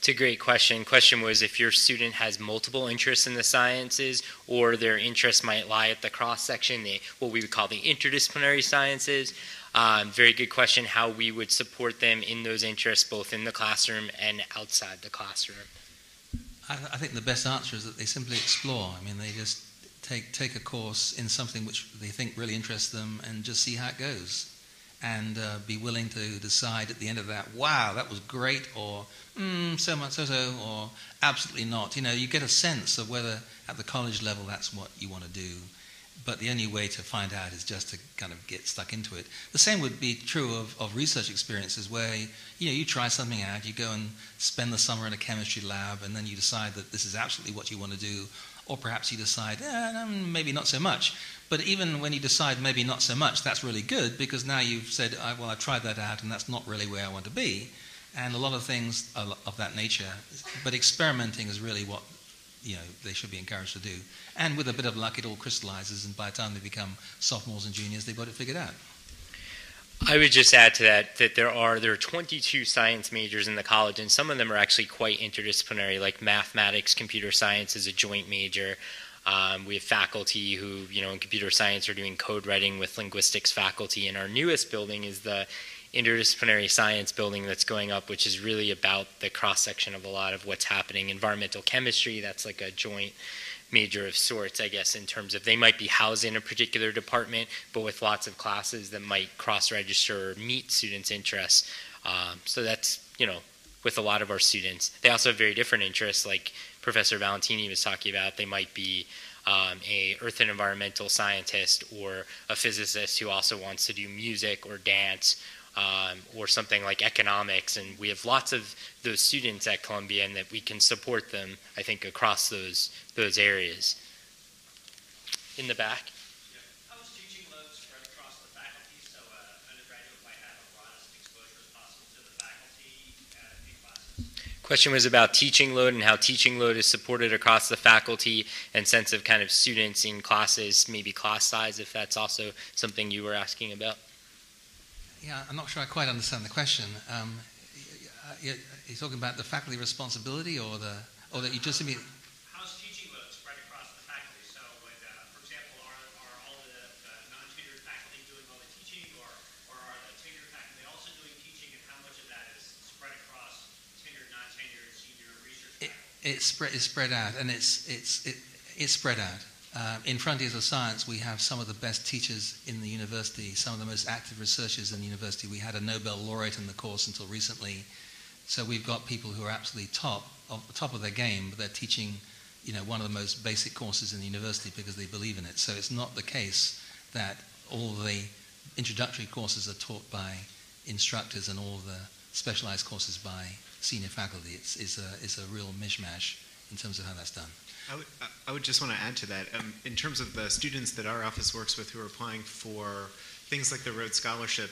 It's a great question. Question was if your student has multiple interests in the sciences or their interests might lie at the cross-section, what we would call the interdisciplinary sciences. Very good question, how we would support them in those interests both in the classroom and outside the classroom. I think the best answer is that they simply explore. I mean, they just take a course in something which they think really interests them and just see how it goes. And be willing to decide at the end of that, wow, that was great, or so much so, or absolutely not. You get a sense of whether at the college level that's what you want to do. But the only way to find out is just to kind of get stuck into it. The same would be true of research experiences where you try something out, you go and spend the summer in a chemistry lab, and then you decide that this is absolutely what you want to do, or perhaps you decide, maybe not so much. But even when you decide maybe not so much, that's really good, because now you've said, well, I tried that out, and that's not really where I want to be. And a lot of things of that nature. But experimenting is really what they should be encouraged to do. And with a bit of luck, it all crystallizes, and by the time they become sophomores and juniors, they've got it figured out. I would just add to that there are 22 science majors in the college, and some of them are actually quite interdisciplinary, like mathematics, computer science is a joint major. We have faculty who, in computer science are doing code writing with linguistics faculty, and our newest building is the interdisciplinary science building that's going up, which is really about the cross-section of a lot of what's happening. Environmental chemistry, that's like a joint major of sorts, I guess, in terms of they might be housed in a particular department, but with lots of classes that might cross-register or meet students' interests. So that's, with a lot of our students. They also have very different interests, like Professor Valentini was talking about. They might be a earth and environmental scientist or a physicist who also wants to do music or dance or something like economics. And we have lots of those students at Columbia, and that we can support them, I think, across those areas. In the back. How is teaching load spread across the faculty, so an undergraduate might have a broadest exposure as possible to the faculty in classes? Question was about teaching load and how teaching load is supported across the faculty and sense of kind of students in classes, maybe class size, if that's also something you were asking about. Yeah, I'm not sure I quite understand the question. You're talking about the faculty responsibility or that you just mean... How's teaching load spread across the faculty? So, for example, are all the non-tenured faculty doing all the teaching, or are the tenured faculty also doing teaching, and how much of that is spread across tenured, non-tenured, senior research faculty? It's spread out, and it's spread out. In Frontiers of Science, we have some of the best teachers in the university, some of the most active researchers in the university. We had a Nobel laureate in the course until recently. So we've got people who are absolutely top of their game, but they're teaching, one of the most basic courses in the university because they believe in it. So it's not the case that all the introductory courses are taught by instructors and all the specialized courses by senior faculty. It's a real mishmash in terms of how that's done. I would just want to add to that. In terms of the students that our office works with who are applying for things like the Rhodes Scholarship,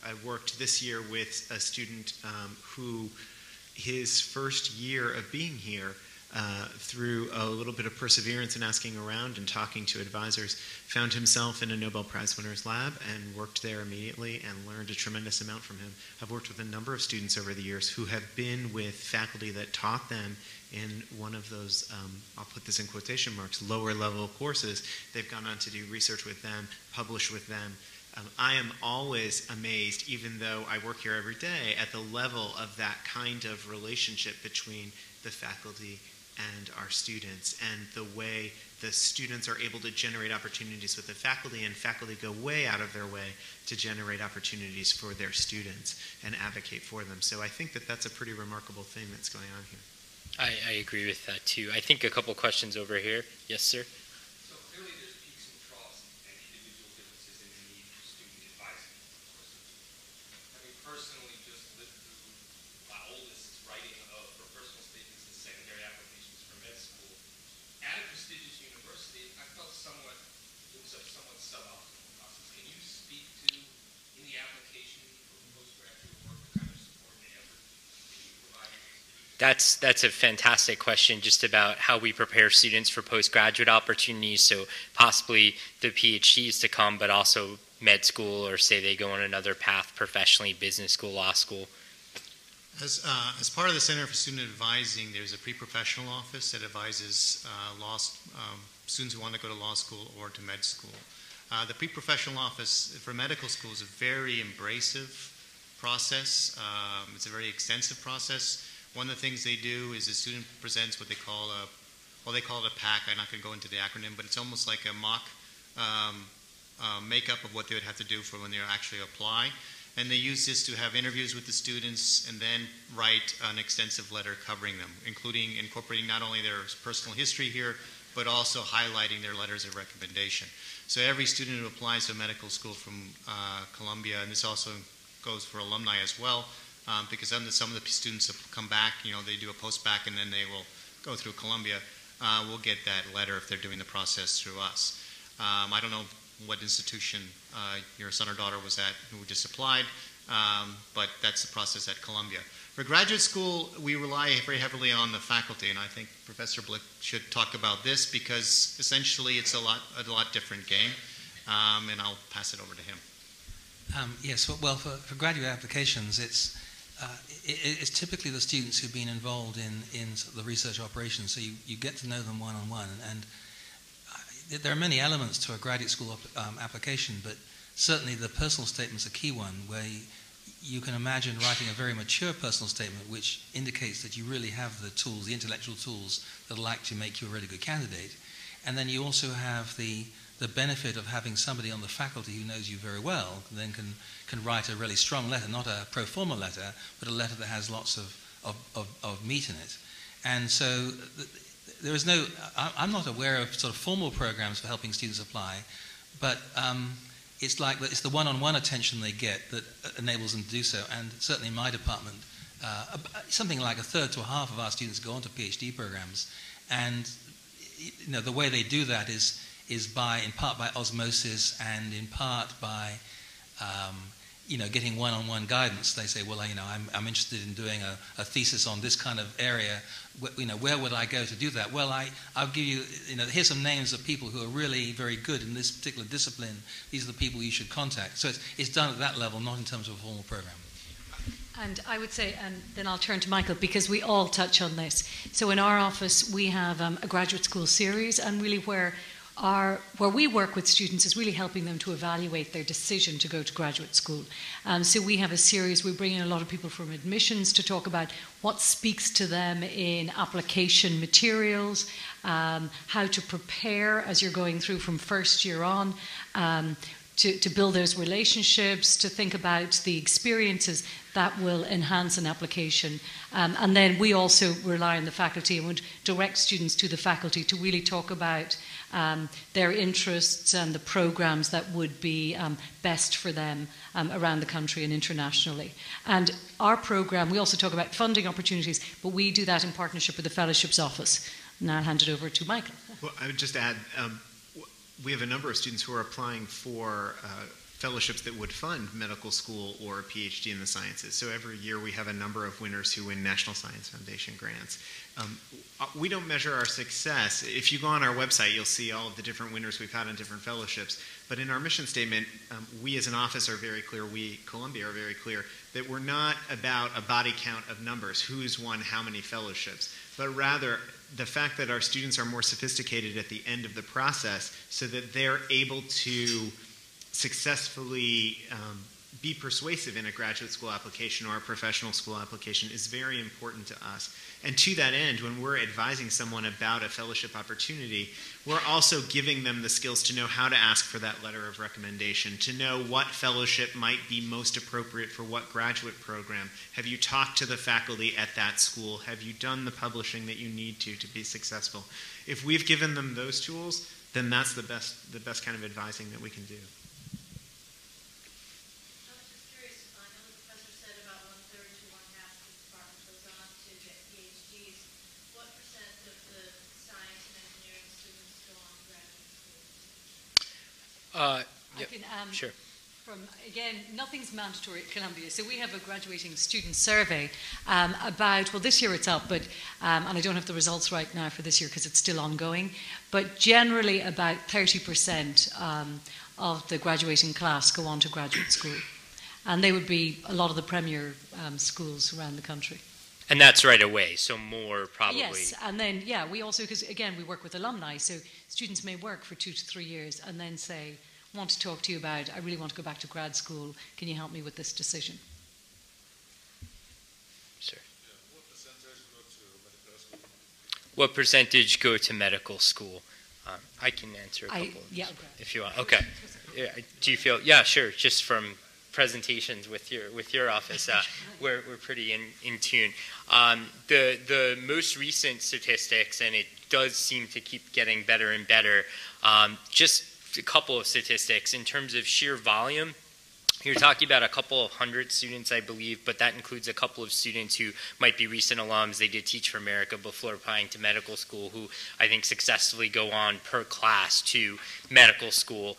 I worked this year with a student who his first year of being here, through a little bit of perseverance and asking around and talking to advisors, found himself in a Nobel Prize winner's lab and worked there immediately and learned a tremendous amount from him. I've worked with a number of students over the years who have been with faculty that taught them in one of those, I'll put this in quotation marks, lower level courses. They've gone on to do research with them, publish with them. I am always amazed, even though I work here every day, at the level of that kind of relationship between the faculty and our students, and the way the students are able to generate opportunities with the faculty, and faculty go way out of their way to generate opportunities for their students and advocate for them. So I think that that's a pretty remarkable thing that's going on here. I agree with that too. I think a couple questions over here. Yes, sir. So clearly there's peaks and troughs and individual differences in the need for student advising. Having personally just lived through my oldest writing for personal statements and secondary applications for med school, at a prestigious university, I felt it was a somewhat suboptimal process. Can you speak to, in the application for postgraduate work, the kind of support and effort that you provide? That's a fantastic question, just about how we prepare students for postgraduate opportunities, so possibly the PhDs to come, but also med school, or say they go on another path professionally, business school, law school. As part of the Center for Student Advising, there's a pre-professional office that advises students who want to go to law school or to med school. The pre-professional office for medical school is a very embracive process. It's a very extensive process. One of the things they do is the student presents what they call they call it a PAC. I'm not going to go into the acronym, but it's almost like a mock makeup of what they would have to do for when they actually apply. And they use this to have interviews with the students and then write an extensive letter covering them, incorporating not only their personal history here, but also highlighting their letters of recommendation. So every student who applies to medical school from Columbia, and this also goes for alumni as well, because some of the students that come back, they do a post-bac and then they will go through Columbia, will get that letter if they're doing the process through us. I don't know what institution your son or daughter was at who just applied, but that's the process at Columbia. For graduate school, we rely very heavily on the faculty, and I think Professor Blick should talk about this because essentially it's a lot different game, and I'll pass it over to him. Yes, well, for graduate applications, it's typically the students who've been involved in the research operations, so you get to know them one-on-one, and there are many elements to a graduate school application, but certainly the personal statement's a key one, where you can imagine writing a very mature personal statement which indicates that you really have the tools, the intellectual tools that will actually make you a really good candidate. And then you also have the benefit of having somebody on the faculty who knows you very well, and then can write a really strong letter, not a pro forma letter, but a letter that has lots of meat in it. And so there is no, I'm not aware of sort of formal programs for helping students apply, but it's like it's the one-on-one attention they get that enables them to do so. And certainly in my department, something like a third to a half of our students go on to PhD programs, and the way they do that is in part by osmosis and in part by getting one-on-one guidance. They say, well, I'm interested in doing a thesis on this kind of area. Where would I go to do that? Well, I'll give you, here's some names of people who are really very good in this particular discipline. These are the people you should contact. So it's done at that level, not in terms of a formal program. And I would say, and then I'll turn to Michael, because we all touch on this. So in our office, we have a graduate school series, and really where we work with students is really helping them to evaluate their decision to go to graduate school. So we have a series, we bring in a lot of people from admissions to talk about what speaks to them in application materials, how to prepare as you're going through from first year on, to build those relationships, to think about the experiences that will enhance an application. And then we also rely on the faculty and would direct students to the faculty to really talk about their interests and the programs that would be best for them around the country and internationally. And our program, we also talk about funding opportunities, but we do that in partnership with the Fellowships Office. And I'll hand it over to Michael. Well, I would just add, we have a number of students who are applying for fellowships that would fund medical school or a PhD in the sciences. So every year we have a number of winners who win National Science Foundation grants. We don't measure our success. If you go on our website, you'll see all of the different winners we've had on different fellowships. But in our mission statement, we as an office are very clear, we, Columbia, are very clear that we're not about a body count of numbers, who's won how many fellowships, but rather the fact that our students are more sophisticated at the end of the process so that they're able to successfully be persuasive in a graduate school application or a professional school application is very important to us. And to that end, when we're advising someone about a fellowship opportunity, we're also giving them the skills to know how to ask for that letter of recommendation, to know what fellowship might be most appropriate for what graduate program. Have you talked to the faculty at that school? Have you done the publishing that you need to be successful? If we've given them those tools, then that's the best kind of advising that we can do. Sure. Again, nothing's mandatory at Columbia. So we have a graduating student survey about, well, this year it's up, but and I don't have the results right now for this year because it's still ongoing, but generally about 30% of the graduating class go on to graduate school. And they would be a lot of the premier schools around the country. And that's right away, so more probably. Yes, and then, yeah, we also, because again, we work with alumni, so students may work for 2 to 3 years and then say, want to talk to you about, I really want to go back to grad school, can you help me with this decision? Sir. Yeah, what percentage go to medical school? What percentage go to medical school? I can answer a couple if you want. Okay. Yeah, do you feel, yeah, sure, just from presentations with your office, we're pretty in tune. The most recent statistics, and it does seem to keep getting better and better, just a couple of statistics in terms of sheer volume. You're talking about a couple of hundred students, I believe, but that includes a couple of students who might be recent alums. They did Teach for America before applying to medical school, who I think successfully go on per class to medical school.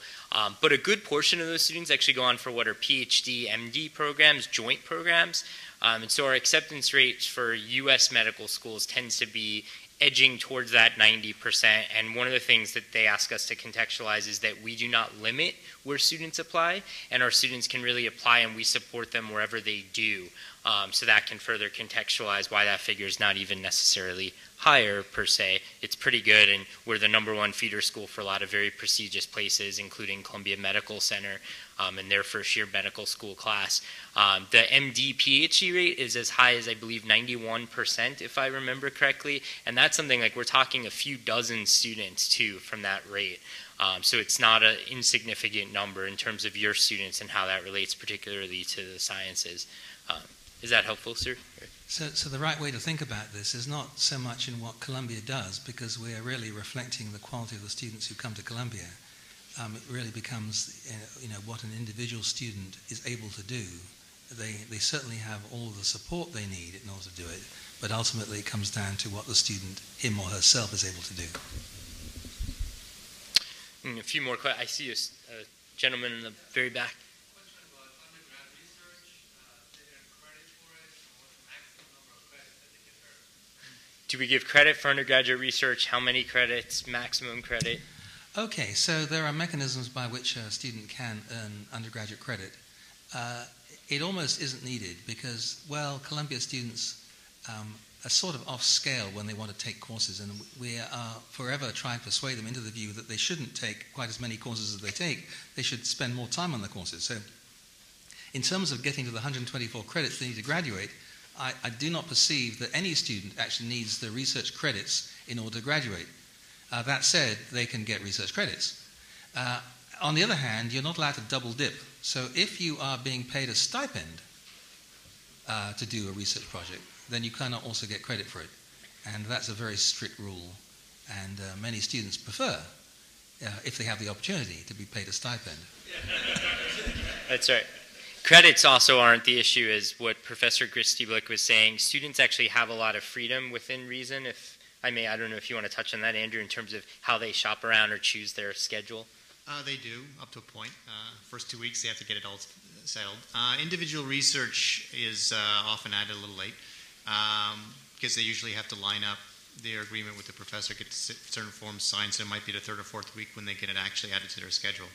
But a good portion of those students actually go on for what are PhD, MD programs, joint programs. And so our acceptance rates for U.S. medical schools tends to be edging towards that 90%. And one of the things that they ask us to contextualize is that we do not limit where students apply, and our students can really apply and we support them wherever they do. So that can further contextualize why that figure is not even necessarily higher per se. It's pretty good, and we're the #1 feeder school for a lot of very prestigious places, including Columbia Medical Center and their first-year medical school class. The MD-PhD rate is as high as, I believe, 91%, if I remember correctly, and that's something like we're talking a few dozen students, too, from that rate. So it's not an insignificant number in terms of your students and how that relates particularly to the sciences. Is that helpful, sir? So the right way to think about this is not so much in what Columbia does, because we are really reflecting the quality of the students who come to Columbia. It really becomes, what an individual student is able to do. They certainly have all of the support they need in order to do it, but ultimately it comes down to what the student, him or herself, is able to do. A few more questions. I see a gentleman in the very back. Do we give credit for undergraduate research? How many credits? Maximum credit? Okay, so there are mechanisms by which a student can earn undergraduate credit. It almost isn't needed because, well, Columbia students are sort of off scale when they want to take courses, and we are forever trying to persuade them into the view that they shouldn't take quite as many courses as they take. They should spend more time on the courses. So in terms of getting to the 124 credits they need to graduate, I do not perceive that any student actually needs the research credits in order to graduate. That said, they can get research credits. On the other hand, you're not allowed to double dip. So if you are being paid a stipend to do a research project, then you cannot also get credit for it. And that's a very strict rule. And many students prefer, if they have the opportunity, to be paid a stipend. That's right. Credits also aren't the issue, as what Professor Gristiblick was saying. Students actually have a lot of freedom within reason. If I may, I don't know if you want to touch on that, Andrew, in terms of how they shop around or choose their schedule. They do, up to a point. First 2 weeks, they have to get it all settled. Individual research is often added a little late because they usually have to line up their agreement with the professor, get certain forms signed, so it might be the 3rd or 4th week when they get it actually added to their schedule.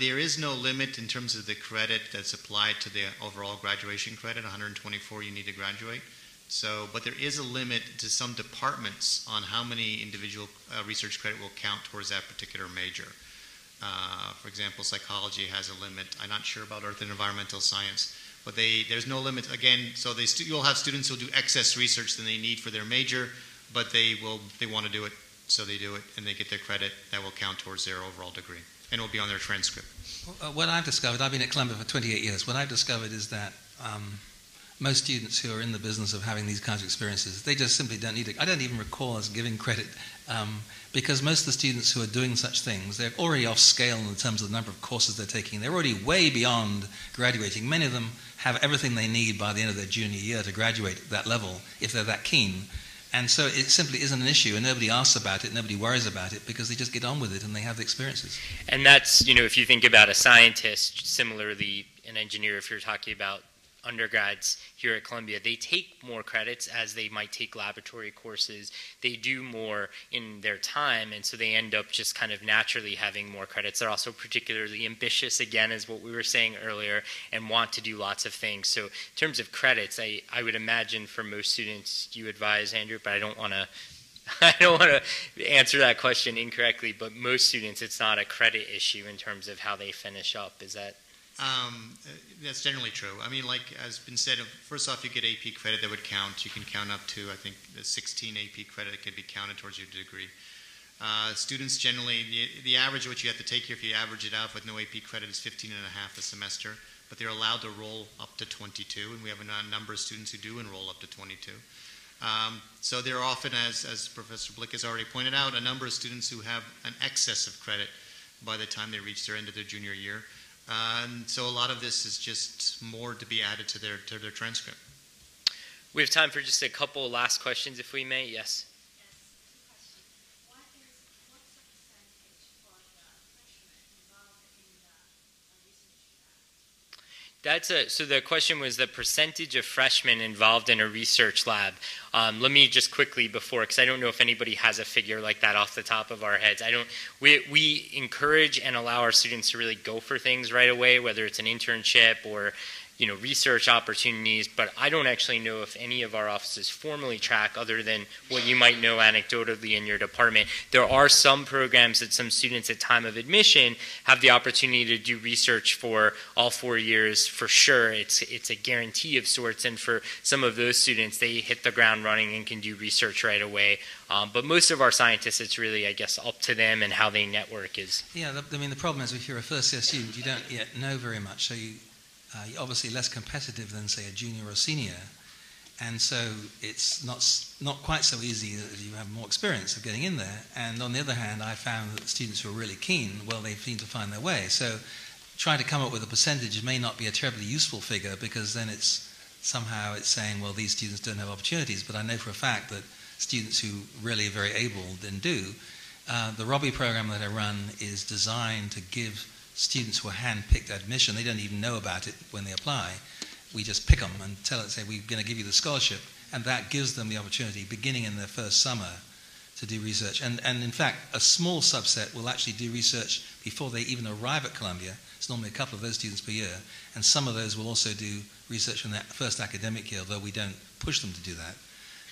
There is no limit in terms of the credit that's applied to the overall graduation credit, 124 you need to graduate. So, but there is a limit to some departments on how many individual research credit will count towards that particular major. For example, psychology has a limit. I'm not sure about earth and environmental science, but there's no limit. Again, so you'll have students who do excess research than they need for their major, but they want to do it, so they do it, and they get their credit that will count towards their overall degree, and it will be on their transcript. What I've discovered, I've been at Columbia for 28 years, what I've discovered is that most students who are in the business of having these kinds of experiences, they just simply don't need it. I don't even recall us giving credit because most of the students who are doing such things, they're already off scale in terms of the number of courses they're taking. They're already way beyond graduating. Many of them have everything they need by the end of their junior year to graduate at that level if they're that keen. And so it simply isn't an issue, and nobody asks about it, nobody worries about it, because they just get on with it and they have the experiences. And that's, if you think about a scientist, similarly an engineer, if you're talking about undergrads here at Columbia, they take more credits as they might take laboratory courses. They do more in their time, and so they end up just kind of naturally having more credits. They're also particularly ambitious, again, as what we were saying earlier, and want to do lots of things. So in terms of credits, I would imagine for most students, you advise, Andrew, but I don't want to answer that question incorrectly, but most students, it's not a credit issue in terms of how they finish up. Is that? That's generally true. I mean, like has been said, first off, you get AP credit that would count. You can count up to, I think, the 16 AP credit that could be counted towards your degree. Students generally, the average of what you have to take here, if you average it out with no AP credit, is 15 and a half a semester. But they're allowed to roll up to 22, and we have a number of students who do enroll up to 22. So there are often, as Professor Blick has already pointed out, a number of students who have an excess of credit by the time they reach their end of their junior year. And so a lot of this is just more to be added to their transcript. We have time for just a couple last questions, if we may. Yes? Yes, two questions. One is, what's the percentage for the freshmen involved in the research lab? So the question was the percentage of freshmen involved in a research lab. Let me just quickly because I don't know if anybody has a figure like that off the top of our heads. We encourage and allow our students to really go for things right away, whether it's an internship or research opportunities, but I don't actually know if any of our offices formally track other than what you might know anecdotally in your department. There are some programs that some students at time of admission have the opportunity to do research for all 4 years for sure. It's a guarantee of sorts, and for some of those students, they hit the ground running and can do research right away. But most of our scientists, it's really, I guess, up to them and how they network is. Yeah, the problem is if you're a first-year student, you don't yet know very much, so you're obviously less competitive than, say, a junior or senior, and so it's not quite so easy that you have more experience of getting in there. And on the other hand, I found that the students who are really keen, well, they seem to find their way. So trying to come up with a percentage may not be a terribly useful figure, because then it's saying, well, these students don't have opportunities. But I know for a fact that students who really are very able then do. The Robbie program that I run is designed to give students who are hand-picked admission. They don't even know about it when they apply. We just pick them and say, we're going to give you the scholarship, and that gives them the opportunity, beginning in their first summer, to do research. And in fact, a small subset will actually do research before they even arrive at Columbia. It's normally a couple of those students per year, and some of those will also do research in that first academic year, though we don't push them to do that.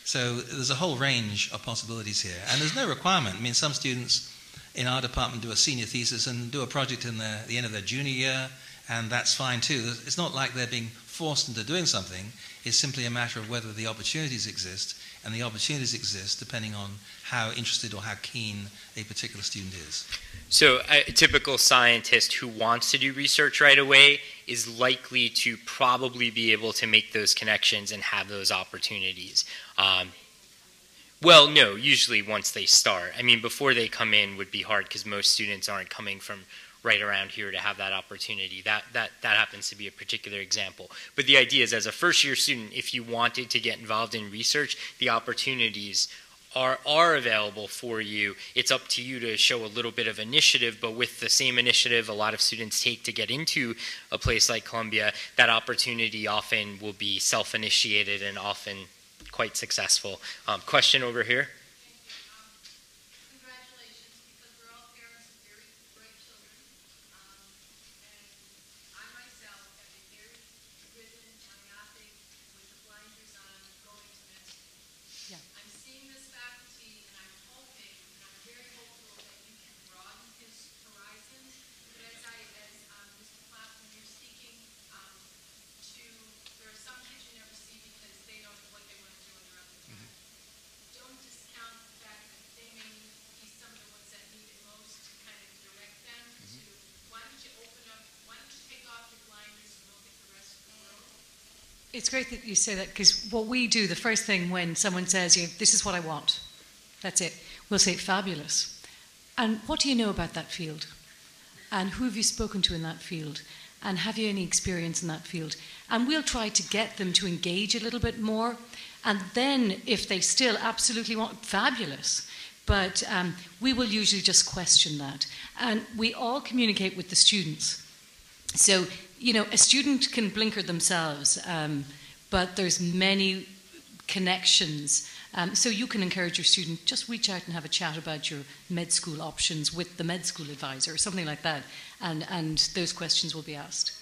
So there's a whole range of possibilities here, and there's no requirement. I mean, some students in our department do a senior thesis and do a project in the end of their junior year, and that's fine too. It's not like they're being forced into doing something. It's simply a matter of whether the opportunities exist, and the opportunities exist depending on how interested or how keen a particular student is. So a typical scientist who wants to do research right away is likely to probably be able to make those connections and have those opportunities. Well, no, usually once they start. I mean, before they come in would be hard, because most students aren't coming from right around here to have that opportunity. That happens to be a particular example. But the idea is, as a first-year student, if you wanted to get involved in research, the opportunities are available for you. It's up to you to show a little bit of initiative, but with the same initiative a lot of students take to get into a place like Columbia, that opportunity often will be self-initiated and often quite successful. Question over here? Congratulations, because we're all parents of very bright children. And I myself have been very driven, myopic, with the blinders on, going to med school. Yeah. I'm seeing this faculty, and I'm hoping, and I'm very hopeful that you can broaden his horizon. But as Mr. Platt, when you're speaking, there are some kids you never see because they don't know what they want to do when they're up in time. Don't discount the fact that they may be some of the ones that need it most to kind of direct them to, why don't you take off your blinders and look at the rest of the world? It's great that you say that, because what we do, the first thing when someone says, this is what I want, that's it, we'll say, fabulous. And what do you know about that field? And who have you spoken to in that field? And have you any experience in that field? And we'll try to get them to engage a little bit more. And then if they still absolutely want, fabulous. But we will usually just question that. And we all communicate with the students. So, a student can blinker themselves, but there's many connections. So you can encourage your student, just reach out and have a chat about your med school options with the med school advisor or something like that. And those questions will be asked.